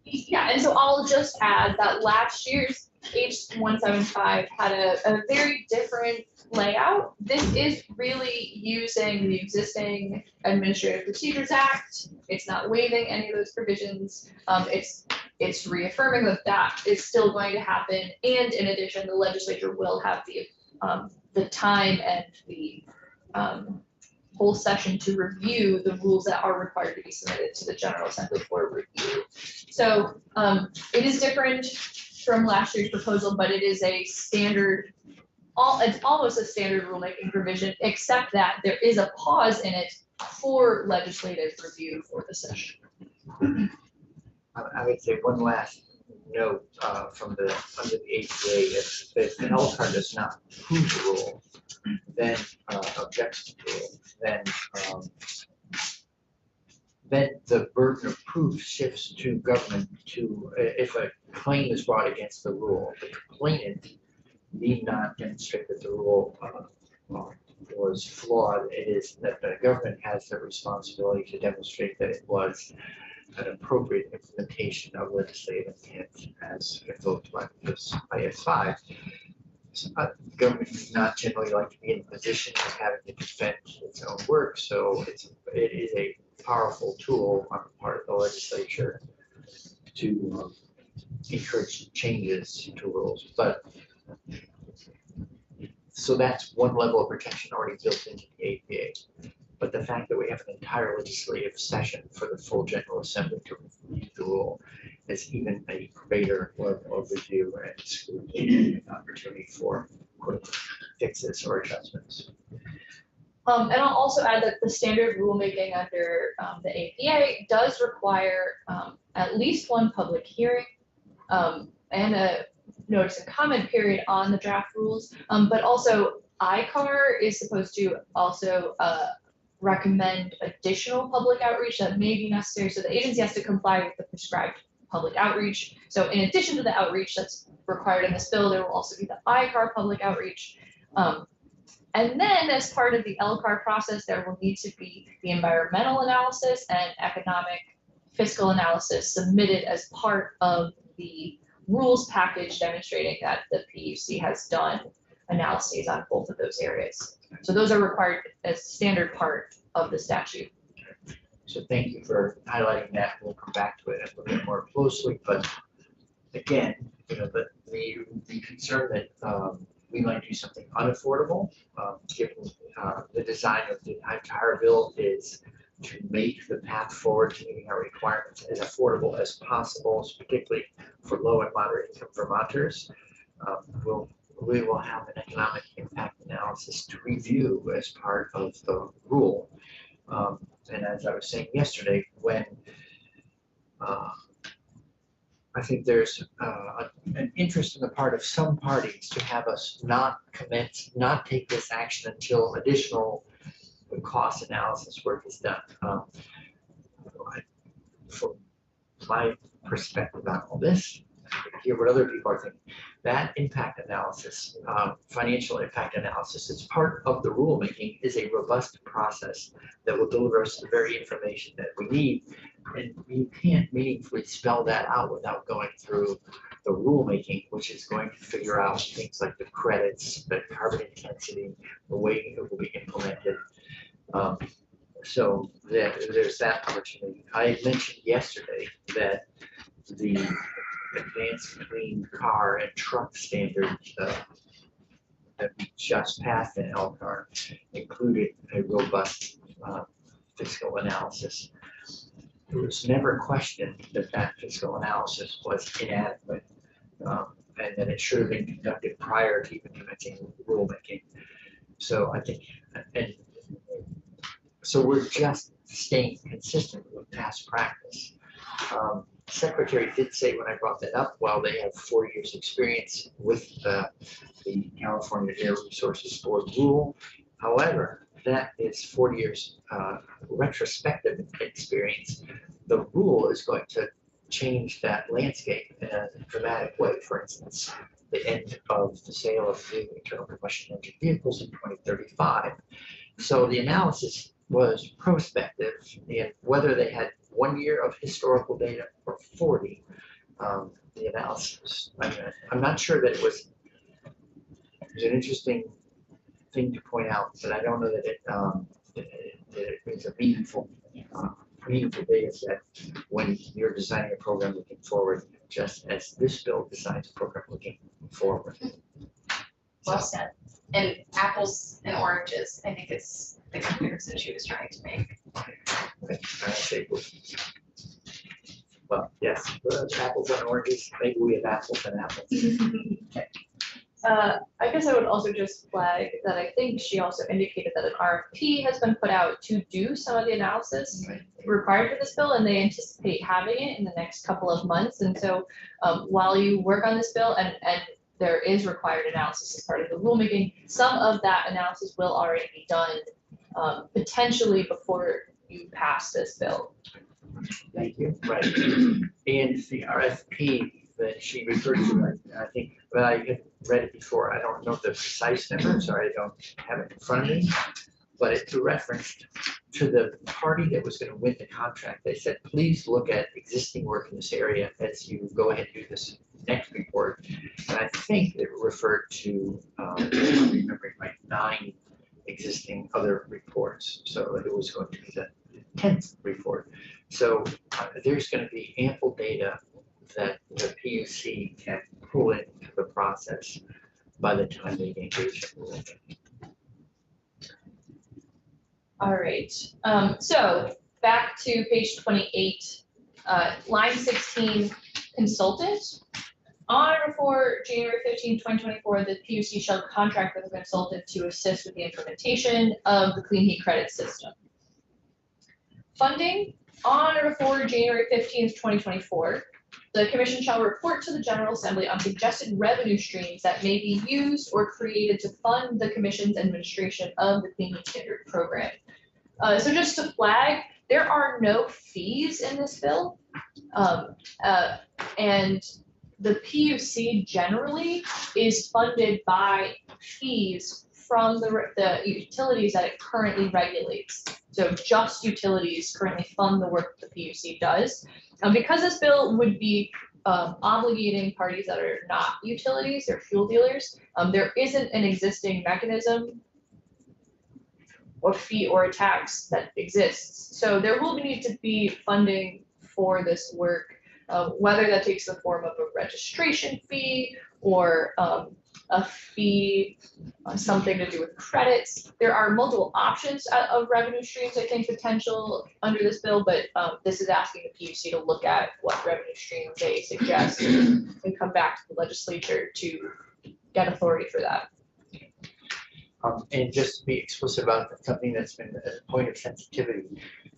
Yeah, and so I'll just add that last year's H175 had a very different layout, this is really using the existing Administrative Procedures Act. It's not waiving any of those provisions. It's reaffirming that that is still going to happen. And in addition, the legislature will have the time and the whole session to review the rules that are required to be submitted to the General Assembly for review. So it is different from last year's proposal, but it is a standard, it's almost a standard rulemaking provision, except that there is a pause in it for legislative review for the session. I would say one last note from under the APA, if the LCAR does not approve the rule, then objects to the rule, then the burden of proof shifts to government to, if a claim is brought against the rule, the complainant need not demonstrate that the rule was flawed. It is that the government has the responsibility to demonstrate that it was an appropriate implementation of legislative intent as invoked by this IS5. The government does not generally like to be in a position of having to defend its own work, so it is a powerful tool on the part of the legislature to encourage changes to rules. But so that's one level of protection already built into the APA. But the fact that we have an entire legislative session for the full General Assembly to review the rule is even a greater level of review and scrutiny and opportunity for fixes or adjustments. And I'll also add that the standard rulemaking under the APA does require at least one public hearing and a notice and comment period on the draft rules, but also ICAR is supposed to also recommend additional public outreach that may be necessary. So the agency has to comply with the prescribed public outreach. So in addition to the outreach that's required in this bill, there will also be the ICAR public outreach. And then as part of the LCAR process, there will need to be the environmental analysis and economic fiscal analysis submitted as part of the rules package demonstrating that the PUC has done analyses on both of those areas. So those are required as standard part of the statute. So thank you for highlighting that. We'll come back to it a little bit more closely, but again, you know, the concern that we might do something unaffordable, given the design of the entire bill is to make the path forward to meeting our requirements as affordable as possible, particularly for low and moderate income Vermonters. We will have an economic impact analysis to review as part of the rule. And as I was saying yesterday, when I think there's an interest on the part of some parties to have us not take this action until additional cost analysis work is done. From my perspective on all this, hear what other people are thinking. That impact analysis, financial impact analysis, it's part of the rulemaking, is a robust process that will deliver us the very information that we need. And you can't meaningfully spell that out without going through the rulemaking, which is going to figure out things like the credits, the carbon intensity, the way it will be implemented. So there's that opportunity. I mentioned yesterday that the advanced clean car and truck standards that we just passed in LCAR included a robust fiscal analysis. It was never questioned that that fiscal analysis was inadequate and that it should have been conducted prior to even commencing rulemaking. So I think, and so we're just staying consistent with past practice. Secretary did say when I brought that up, while they have 4 years experience with the California Air Resources Board rule, however, that is 40 years retrospective experience. The rule is going to change that landscape in a dramatic way. For instance, the end of the sale of new internal combustion engine vehicles in 2035. So the analysis was prospective, and whether they had 1 year of historical data or 40, the analysis, I'm not sure that it was an interesting thing to point out, but I don't know that it is a meaningful data set when you're designing a program looking forward, just as this bill designs a program looking forward. Well said. And apples and oranges, I think it's the comparison she was trying to make. Well, yes, apples and oranges, maybe we have apples and apples. I guess I would also just flag that I think she also indicated that an RFP has been put out to do some of the analysis required for this bill, and they anticipate having it in the next couple of months. And so while you work on this bill and there is required analysis as part of the rulemaking, some of that analysis will already be done potentially before you pass this bill. Thank you. Right. And the RFP that she referred to, I think, well, I had read it before. I don't know the precise number. Sorry, I don't have it in front of me. But it's a reference to the party that was going to win the contract. They said, please look at existing work in this area as you go ahead and do this next report. And I think it referred to, if I'm remembering right, 9 existing other reports. So it was going to be the 10th report. So there's going to be ample data that the PUC can pull into the process by the time they engage in rulemaking. All right, so back to page 28, line 16, consultant. On or before January 15, 2024, the PUC shall contract with a consultant to assist with the implementation of the Clean Heat Credit System. Funding. On or before January 15th, 2024, the Commission shall report to the General Assembly on suggested revenue streams that may be used or created to fund the Commission's administration of the Clean Heat Standard Program. So just to flag, there are no fees in this bill. And the PUC generally is funded by fees from the utilities that it currently regulates. So just utilities currently fund the work that the PUC does. Because this bill would be obligating parties that are not utilities, they're fuel dealers, there isn't an existing mechanism or fee or a tax that exists. So there will need to be funding for this work, whether that takes the form of a registration fee or a fee, something to do with credits. There are multiple options of revenue streams, I think, potential under this bill, but this is asking the PUC to look at what revenue streams they suggest and come back to the legislature to get authority for that. And just to be explicit about something that's been a point of sensitivity,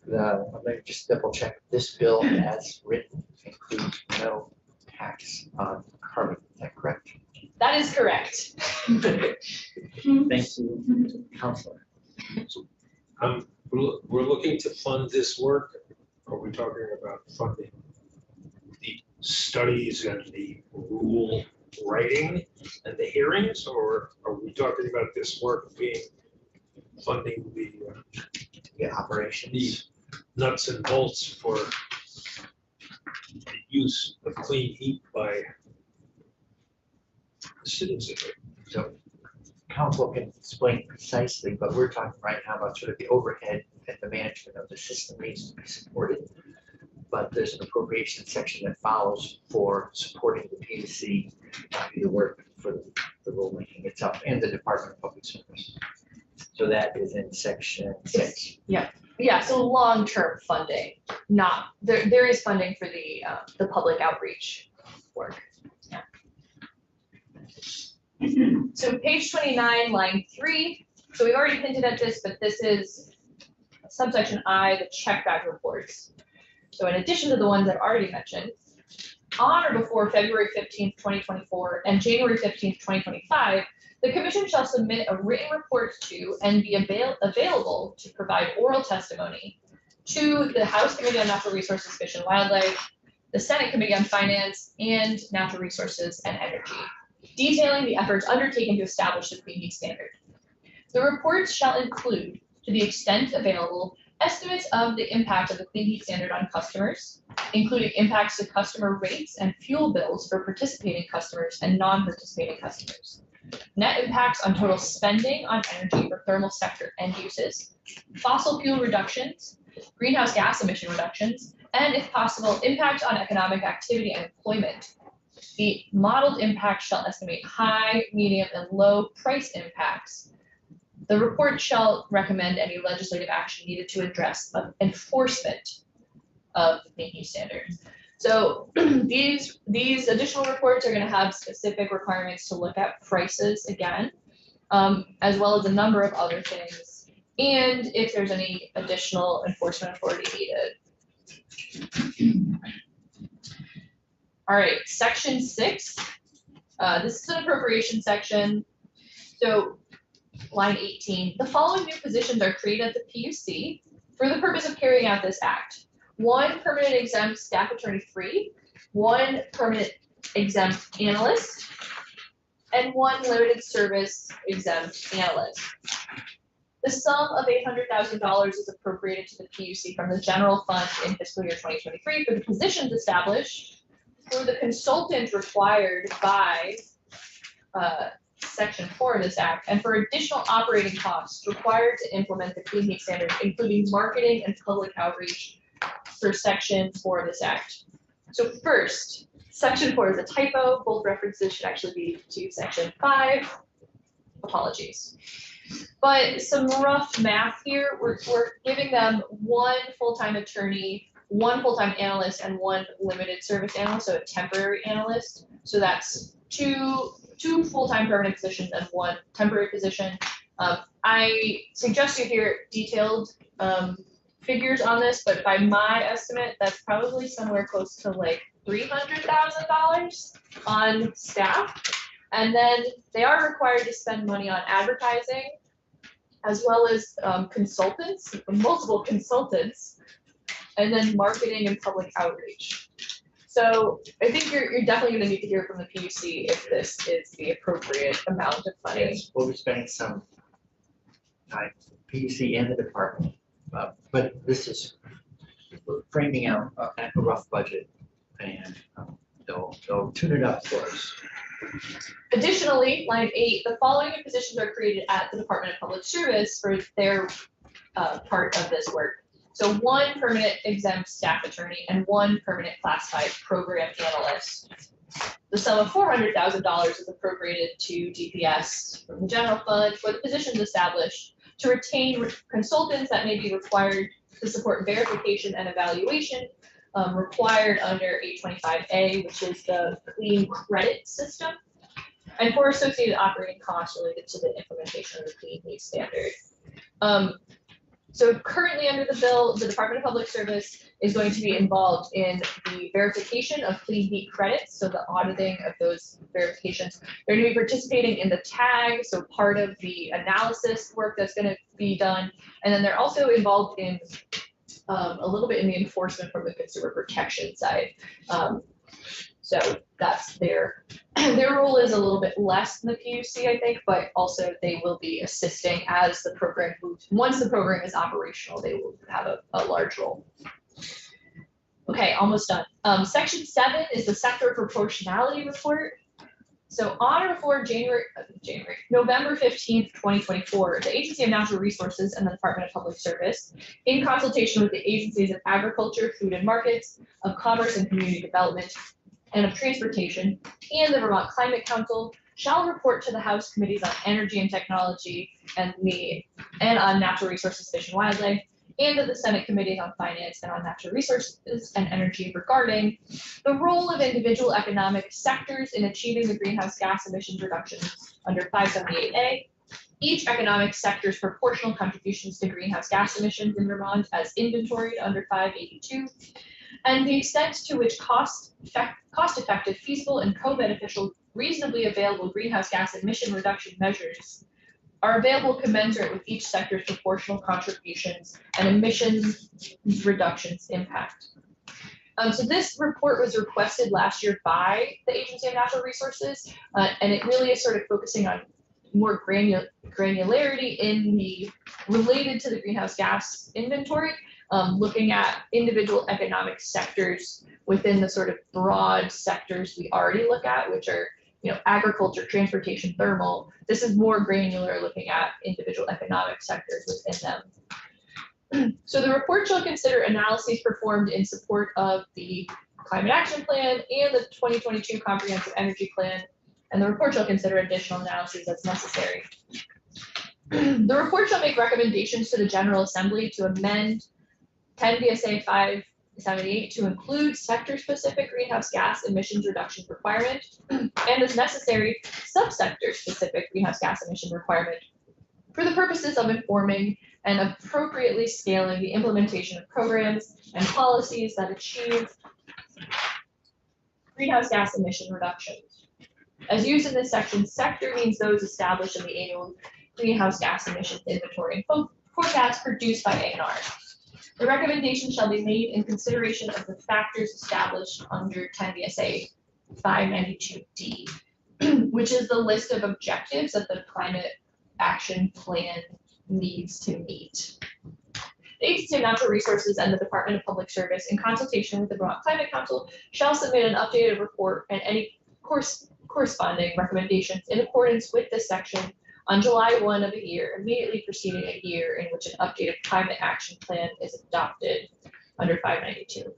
let me just double check. This bill as written includes no tax on carbon. Is that correct? That is correct. Thank you, Councilor. We're looking to fund this work. Are we talking about funding the studies and the rule writing and the hearings, or are we talking about this work being funding the Operations. nuts and bolts for the use of clean heat by the citizenry? So council can explain precisely, but we're talking right now about sort of the overhead and the management of the system needs to be supported. But there's an appropriation section that follows for supporting the PUC, the work for the rulemaking itself and the Department of Public Service. So that is in section 6. Yeah, so long-term funding, not, there is funding for the public outreach work. Yeah. So page 29, line 3. So we've already hinted at this, but this is subsection I, the check bag reports. So in addition to the ones I've already mentioned, on or before February 15th, 2024 and January 15th, 2025, the Commission shall submit a written report to and be available to provide oral testimony to the House Committee on Natural Resources, Fish and Wildlife, the Senate Committee on Finance, and Natural Resources and Energy, detailing the efforts undertaken to establish the Clean Heat Standard. The reports shall include, to the extent available, estimates of the impact of the Clean Heat Standard on customers, including impacts to customer rates and fuel bills for participating customers and non-participating customers. net impacts on total spending on energy for thermal sector end uses, fossil fuel reductions, greenhouse gas emission reductions, and if possible, impact on economic activity and employment. The modeled impact shall estimate high, medium, and low price impacts. The report shall recommend any legislative action needed to address enforcement of the Clean Heat Standard. So these additional reports are going to have specific requirements to look at prices again, as well as a number of other things, and if there's any additional enforcement authority needed. All right, section 6. This is an appropriation section. So line 18, the following new positions are created at the PUC for the purpose of carrying out this act. 1 permanent exempt staff attorney 3, 1 permanent exempt analyst, and 1 limited service exempt analyst. The sum of $800,000 is appropriated to the PUC from the general fund in fiscal year 2023 for the positions established for the consultant required by Section 4 of this act, and for additional operating costs required to implement the Clean Heat Standard, including marketing and public outreach for Section 4 of this act. So first, Section 4 is a typo. Both references should actually be to Section 5. Apologies. But some rough math here, we're giving them 1 full-time attorney, 1 full-time analyst, and 1 limited service analyst, so a temporary analyst. So that's two full-time permanent positions and 1 temporary position. I suggest you hear detailed figures on this, but by my estimate, that's probably somewhere close to like $300,000 on staff. And then they are required to spend money on advertising, as well as consultants, multiple consultants, and then marketing and public outreach. So I think you're definitely going to need to hear from the PUC if this is the appropriate amount of money. Yes, we'll be spending some time, PUC and the department, but this is framing out a rough budget, and they'll tune it up for us. Additionally, line 8, the following new positions are created at the Department of Public Service for their part of this work. So 1 permanent exempt staff attorney and 1 permanent classified program analyst. The sum of $400,000 is appropriated to DPS from the general fund for the positions established to retain consultants that may be required to support verification and evaluation required under 825A, which is the clean credit system, and for associated operating costs related to the implementation of the Clean Heat Standard. So currently under the bill, the Department of Public Service is going to be involved in the verification of clean heat credits, so the auditing of those verifications. They're going to be participating in the tag, so part of the analysis work that's going to be done, and then they're also involved in a little bit in the enforcement from the consumer protection side. So that's their role is a little bit less than the PUC, I think, but also they will be assisting as the program moves. Once the program is operational, they will have a large role. Okay, almost done. Section 7 is the sector proportionality report. So on or before November 15th, 2024, the Agency of Natural Resources and the Department of Public Service, in consultation with the agencies of Agriculture, Food and Markets, of Commerce and Community Development, and of Transportation, and the Vermont Climate Council, shall report to the House Committees on Energy and Technology and on Natural Resources, Fish and Wildlife, and to the Senate Committees on Finance and on Natural Resources and Energy regarding the role of individual economic sectors in achieving the greenhouse gas emissions reductions under 578A, each economic sector's proportional contributions to greenhouse gas emissions in Vermont as inventoried under 582, and the extent to which cost-effective, feasible, and co-beneficial, reasonably available greenhouse gas emission reduction measures are available commensurate with each sector's proportional contributions and emissions reductions impact. So this report was requested last year by the Agency of Natural Resources, and it really is sort of focusing on more granularity in the related to the greenhouse gas inventory, looking at individual economic sectors within the sort of broad sectors we already look at, which are agriculture, transportation, thermal. This is more granular, looking at individual economic sectors within them. So the report shall consider analyses performed in support of the Climate Action Plan and the 2022 Comprehensive Energy Plan, and the report shall consider additional analyses as necessary. The report shall make recommendations to the General Assembly to amend 10 VSA 578 to include sector-specific greenhouse gas emissions reduction requirement and, as necessary, subsector-specific greenhouse gas emission requirement for the purposes of informing and appropriately scaling the implementation of programs and policies that achieve greenhouse gas emission reductions. As used in this section, sector means those established in the annual greenhouse gas emissions inventory and forecast produced by ANR. The recommendation shall be made in consideration of the factors established under 10 VSA 592D, which is the list of objectives that the Climate Action Plan needs to meet. The Agency of Natural Resources and the Department of Public Service, in consultation with the Vermont Climate Council, shall submit an updated report and any corresponding recommendations in accordance with this section on July 1 of the year, immediately preceding a year in which an updated climate action plan is adopted under 592.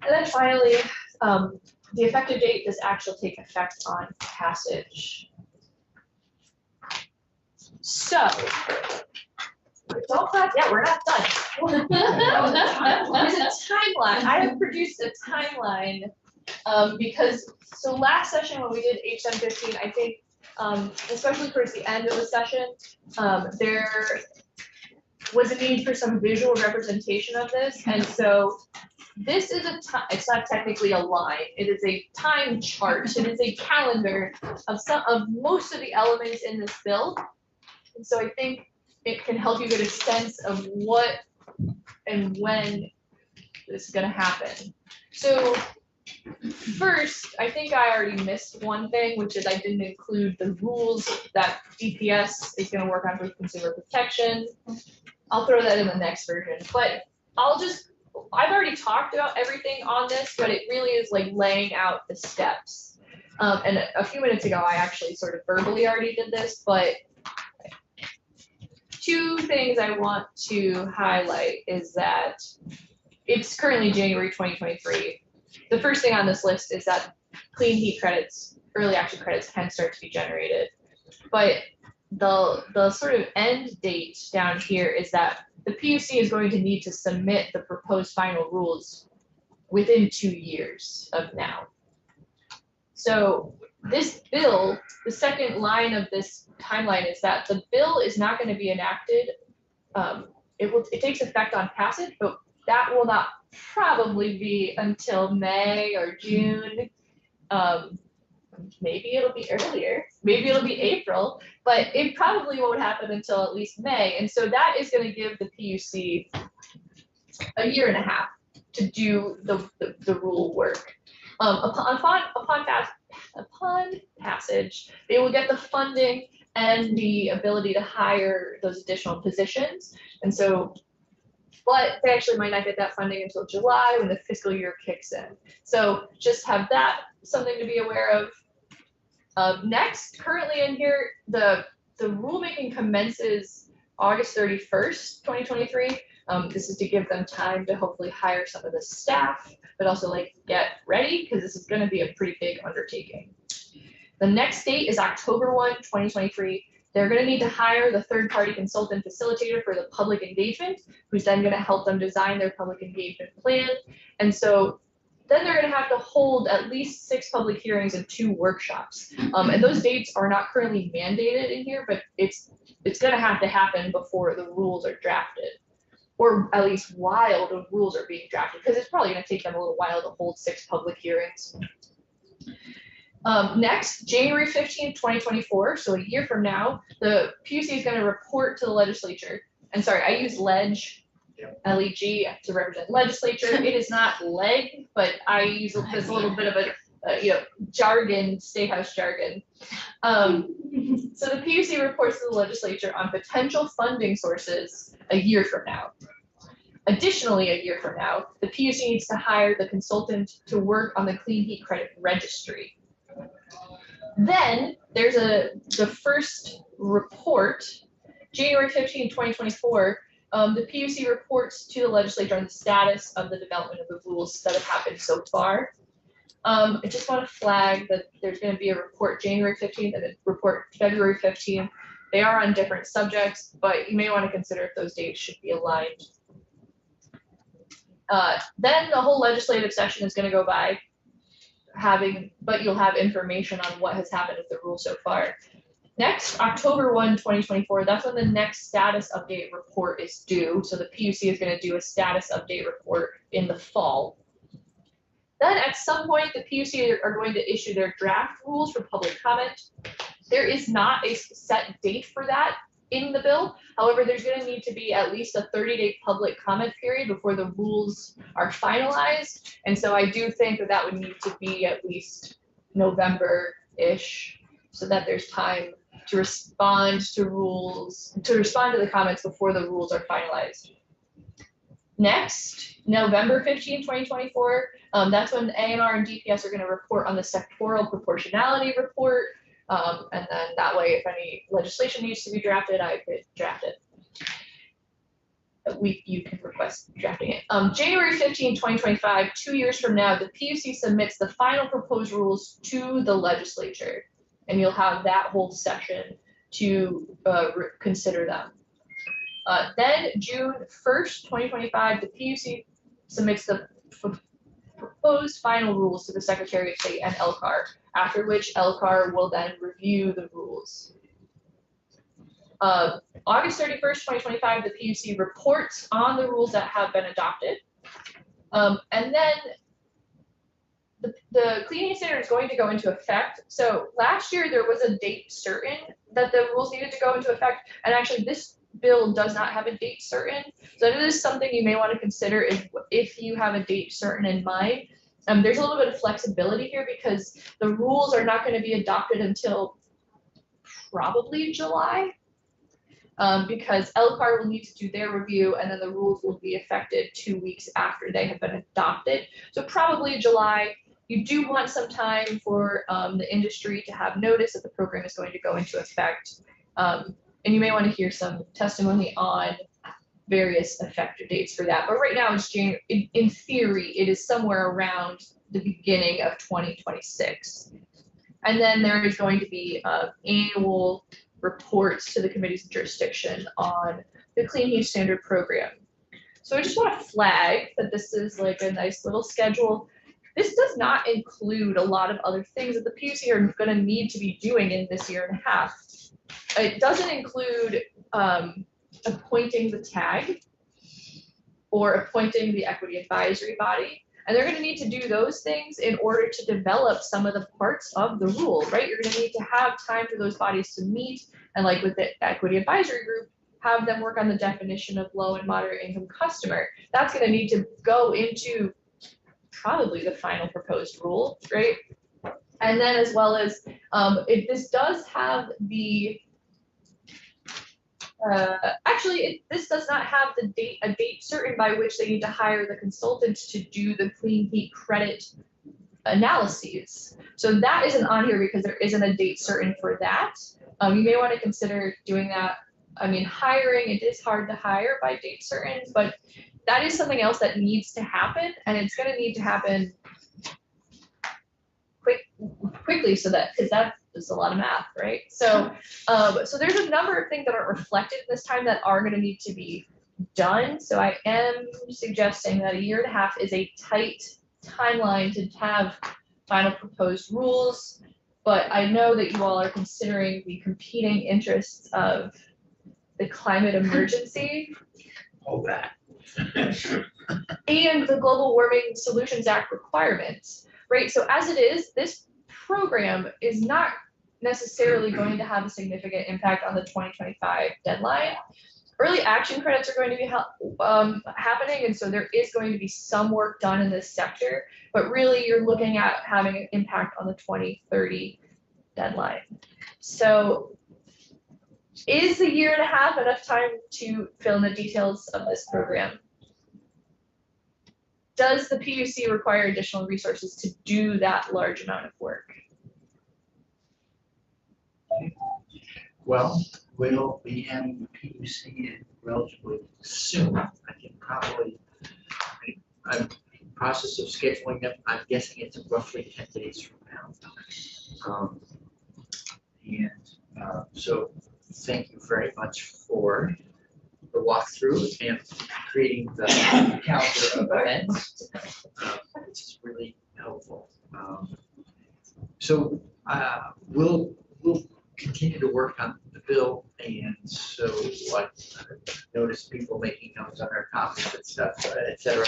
And then finally, the effective date does actually take effect on passage. So, don't clap yet, we're not done. There's a timeline. I have produced a timeline because, so last session when we did HM 15, I think, especially towards the end of the session, there was a need for some visual representation of this. And so this is a time, it's not technically a line, it is a time chart. It is a calendar of most of the elements in this bill. And so I think it can help you get a sense of what and when this is gonna happen. So first, I think I already missed one thing, which is I didn't include the rules that DPS is gonna work on for consumer protection. I'll throw that in the next version, but I've already talked about everything on this, but it really is like laying out the steps. And a few minutes ago, I actually sort of verbally already did this, but two things I want to highlight is that it's currently January 2023. The first thing on this list is that clean heat credits, early action credits can start to be generated. But the sort of end date down here is that the PUC is going to need to submit the proposed final rules within 2 years of now. So this bill, the second line of this timeline is that the bill is not going to be enacted. It takes effect on passage, but that will not probably be until May or June. Maybe it'll be earlier, maybe it'll be April, but it probably won't happen until at least May. And so that is going to give the PUC a year and a half to do the rule work. Upon passage, they will get the funding and the ability to hire those additional positions. And so, but they actually might not get that funding until July when the fiscal year kicks in. So just have that something to be aware of. Next, currently in here, the rulemaking commences August 31st, 2023. This is to give them time to hopefully hire some of the staff, but also like get ready because this is going to be a pretty big undertaking. The next date is October 1, 2023. They're going to need to hire the third-party consultant facilitator for the public engagement, who's then going to help them design their public engagement plan. And so then they're going to have to hold at least 6 public hearings and 2 workshops. And those dates are not currently mandated in here, but it's going to have to happen before the rules are drafted, or at least while the rules are being drafted, because it's probably going to take them a little while to hold 6 public hearings. Next, January 15th, 2024, so a year from now, the PUC is going to report to the legislature. And sorry, I use LEG to represent legislature. It is not leg, but I use this little bit of a jargon, State House jargon. So the PUC reports to the legislature on potential funding sources a year from now. Additionally, a year from now, the PUC needs to hire the consultant to work on the clean heat credit registry. Then there's the first report, January 15, 2024. The PUC reports to the legislature on the status of the development of the rules that have happened so far. I just want to flag that there's going to be a report January 15th and a report February 15th. They are on different subjects, but you may want to consider if those dates should be aligned. Then the whole legislative session is going to go by but you'll have information on what has happened with the rule so far. Next, October 1, 2024, that's when the next status update report is due. So the PUC is going to do a status update report in the fall. Then at some point, the PUC are going to issue their draft rules for public comment. There is not a set date for that in the bill. However, there's going to need to be at least a 30-day public comment period before the rules are finalized. And so I do think that that would need to be at least November-ish, so that there's time to respond to the comments before the rules are finalized. Next, November 15, 2024, that's when ANR and DPS are going to report on the sectoral proportionality report. And then that way, if any legislation needs to be drafted, I could draft it. You can request drafting it. January 15, 2025, 2 years from now, the PUC submits the final proposed rules to the legislature, and you'll have that whole session to consider them. Then June 1st, 2025, the PUC submits the proposed final rules to the Secretary of State and LCAR, after which LCAR will then review the rules. August 31st, 2025, the PUC reports on the rules that have been adopted. And then the Clean Heat Standard is going to go into effect. So last year there was a date certain that the rules needed to go into effect, and actually this bill does not have a date certain. So it is something you may want to consider if you have a date certain in mind. There's a little bit of flexibility here because the rules are not going to be adopted until probably July, because LCAR will need to do their review, and then the rules will be effective 2 weeks after they have been adopted. So probably July. You do want some time for the industry to have notice that the program is going to go into effect. And you may want to hear some testimony on various effective dates for that. But right now, it's January. In theory, it is somewhere around the beginning of 2026. And then there is going to be annual reports to the committees of jurisdiction on the Clean Heat Standard program. So I just want to flag that this is like a nice little schedule. This does not include a lot of other things that the PUC are going to need to be doing in this year and a half. It doesn't include appointing the TAG or appointing the equity advisory body. And they're going to need to do those things in order to develop some of the parts of the rule, right? You're going to need to have time for those bodies to meet, and like with the equity advisory group, have them work on the definition of low and moderate income customer. That's going to need to go into probably the final proposed rule, right? And then as well as this does have the this does not have a date certain by which they need to hire the consultants to do the clean heat credit analyses. So that isn't on here because there isn't a date certain for that. You may want to consider doing that. I mean, hiring, it is hard to hire by date certain, but that is something else that needs to happen, and it's going to need to happen quickly, so that, because that is a lot of math, right? So, so there's a number of things that aren't reflected this time that are going to need to be done. So I am suggesting that 1.5 years is a tight timeline to have final proposed rules, but I know that you all are considering the competing interests of the climate emergency. All that. And the Global Warming Solutions Act requirements, right? So as it is, this program is not necessarily going to have a significant impact on the 2025 deadline. Early action credits are going to be happening, and so there is going to be some work done in this sector, but really you're looking at having an impact on the 2030 deadline. So is 1.5 years enough time to fill in the details of this program? Does the PUC require additional resources to do that large amount of work? Well, we'll be having the PUC in relatively soon. I can probably, I'm in the process of scheduling them. I'm guessing it's roughly 10 days from now. So thank you very much for the walkthrough and creating the calendar of events, which is really helpful. So we'll continue to work on the bill, and so I notice people making notes on their copies and stuff, et cetera.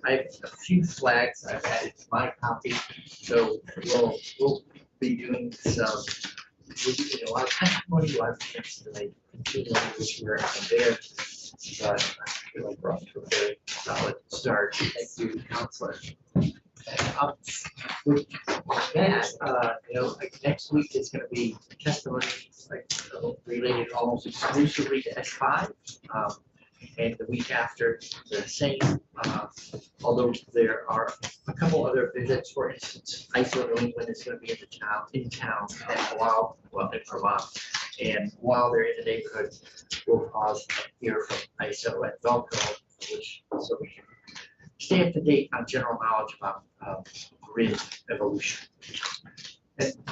I have a few flags I've added to my copy, so we'll be doing some, we're using a lot of testimony, a lot of things tonight, which we're there, but I feel like we're off to a very solid start. Thank you, Counselor. With that, like next week is gonna be testimony, related almost exclusively to S5. And the week after, the same, although there are a couple other visits. For instance, ISO New England is gonna be in town, and in Vermont. And while they're in the neighborhood, we'll pause and hear from ISO and Velco, so we can stay up to date on general knowledge about grid evolution. And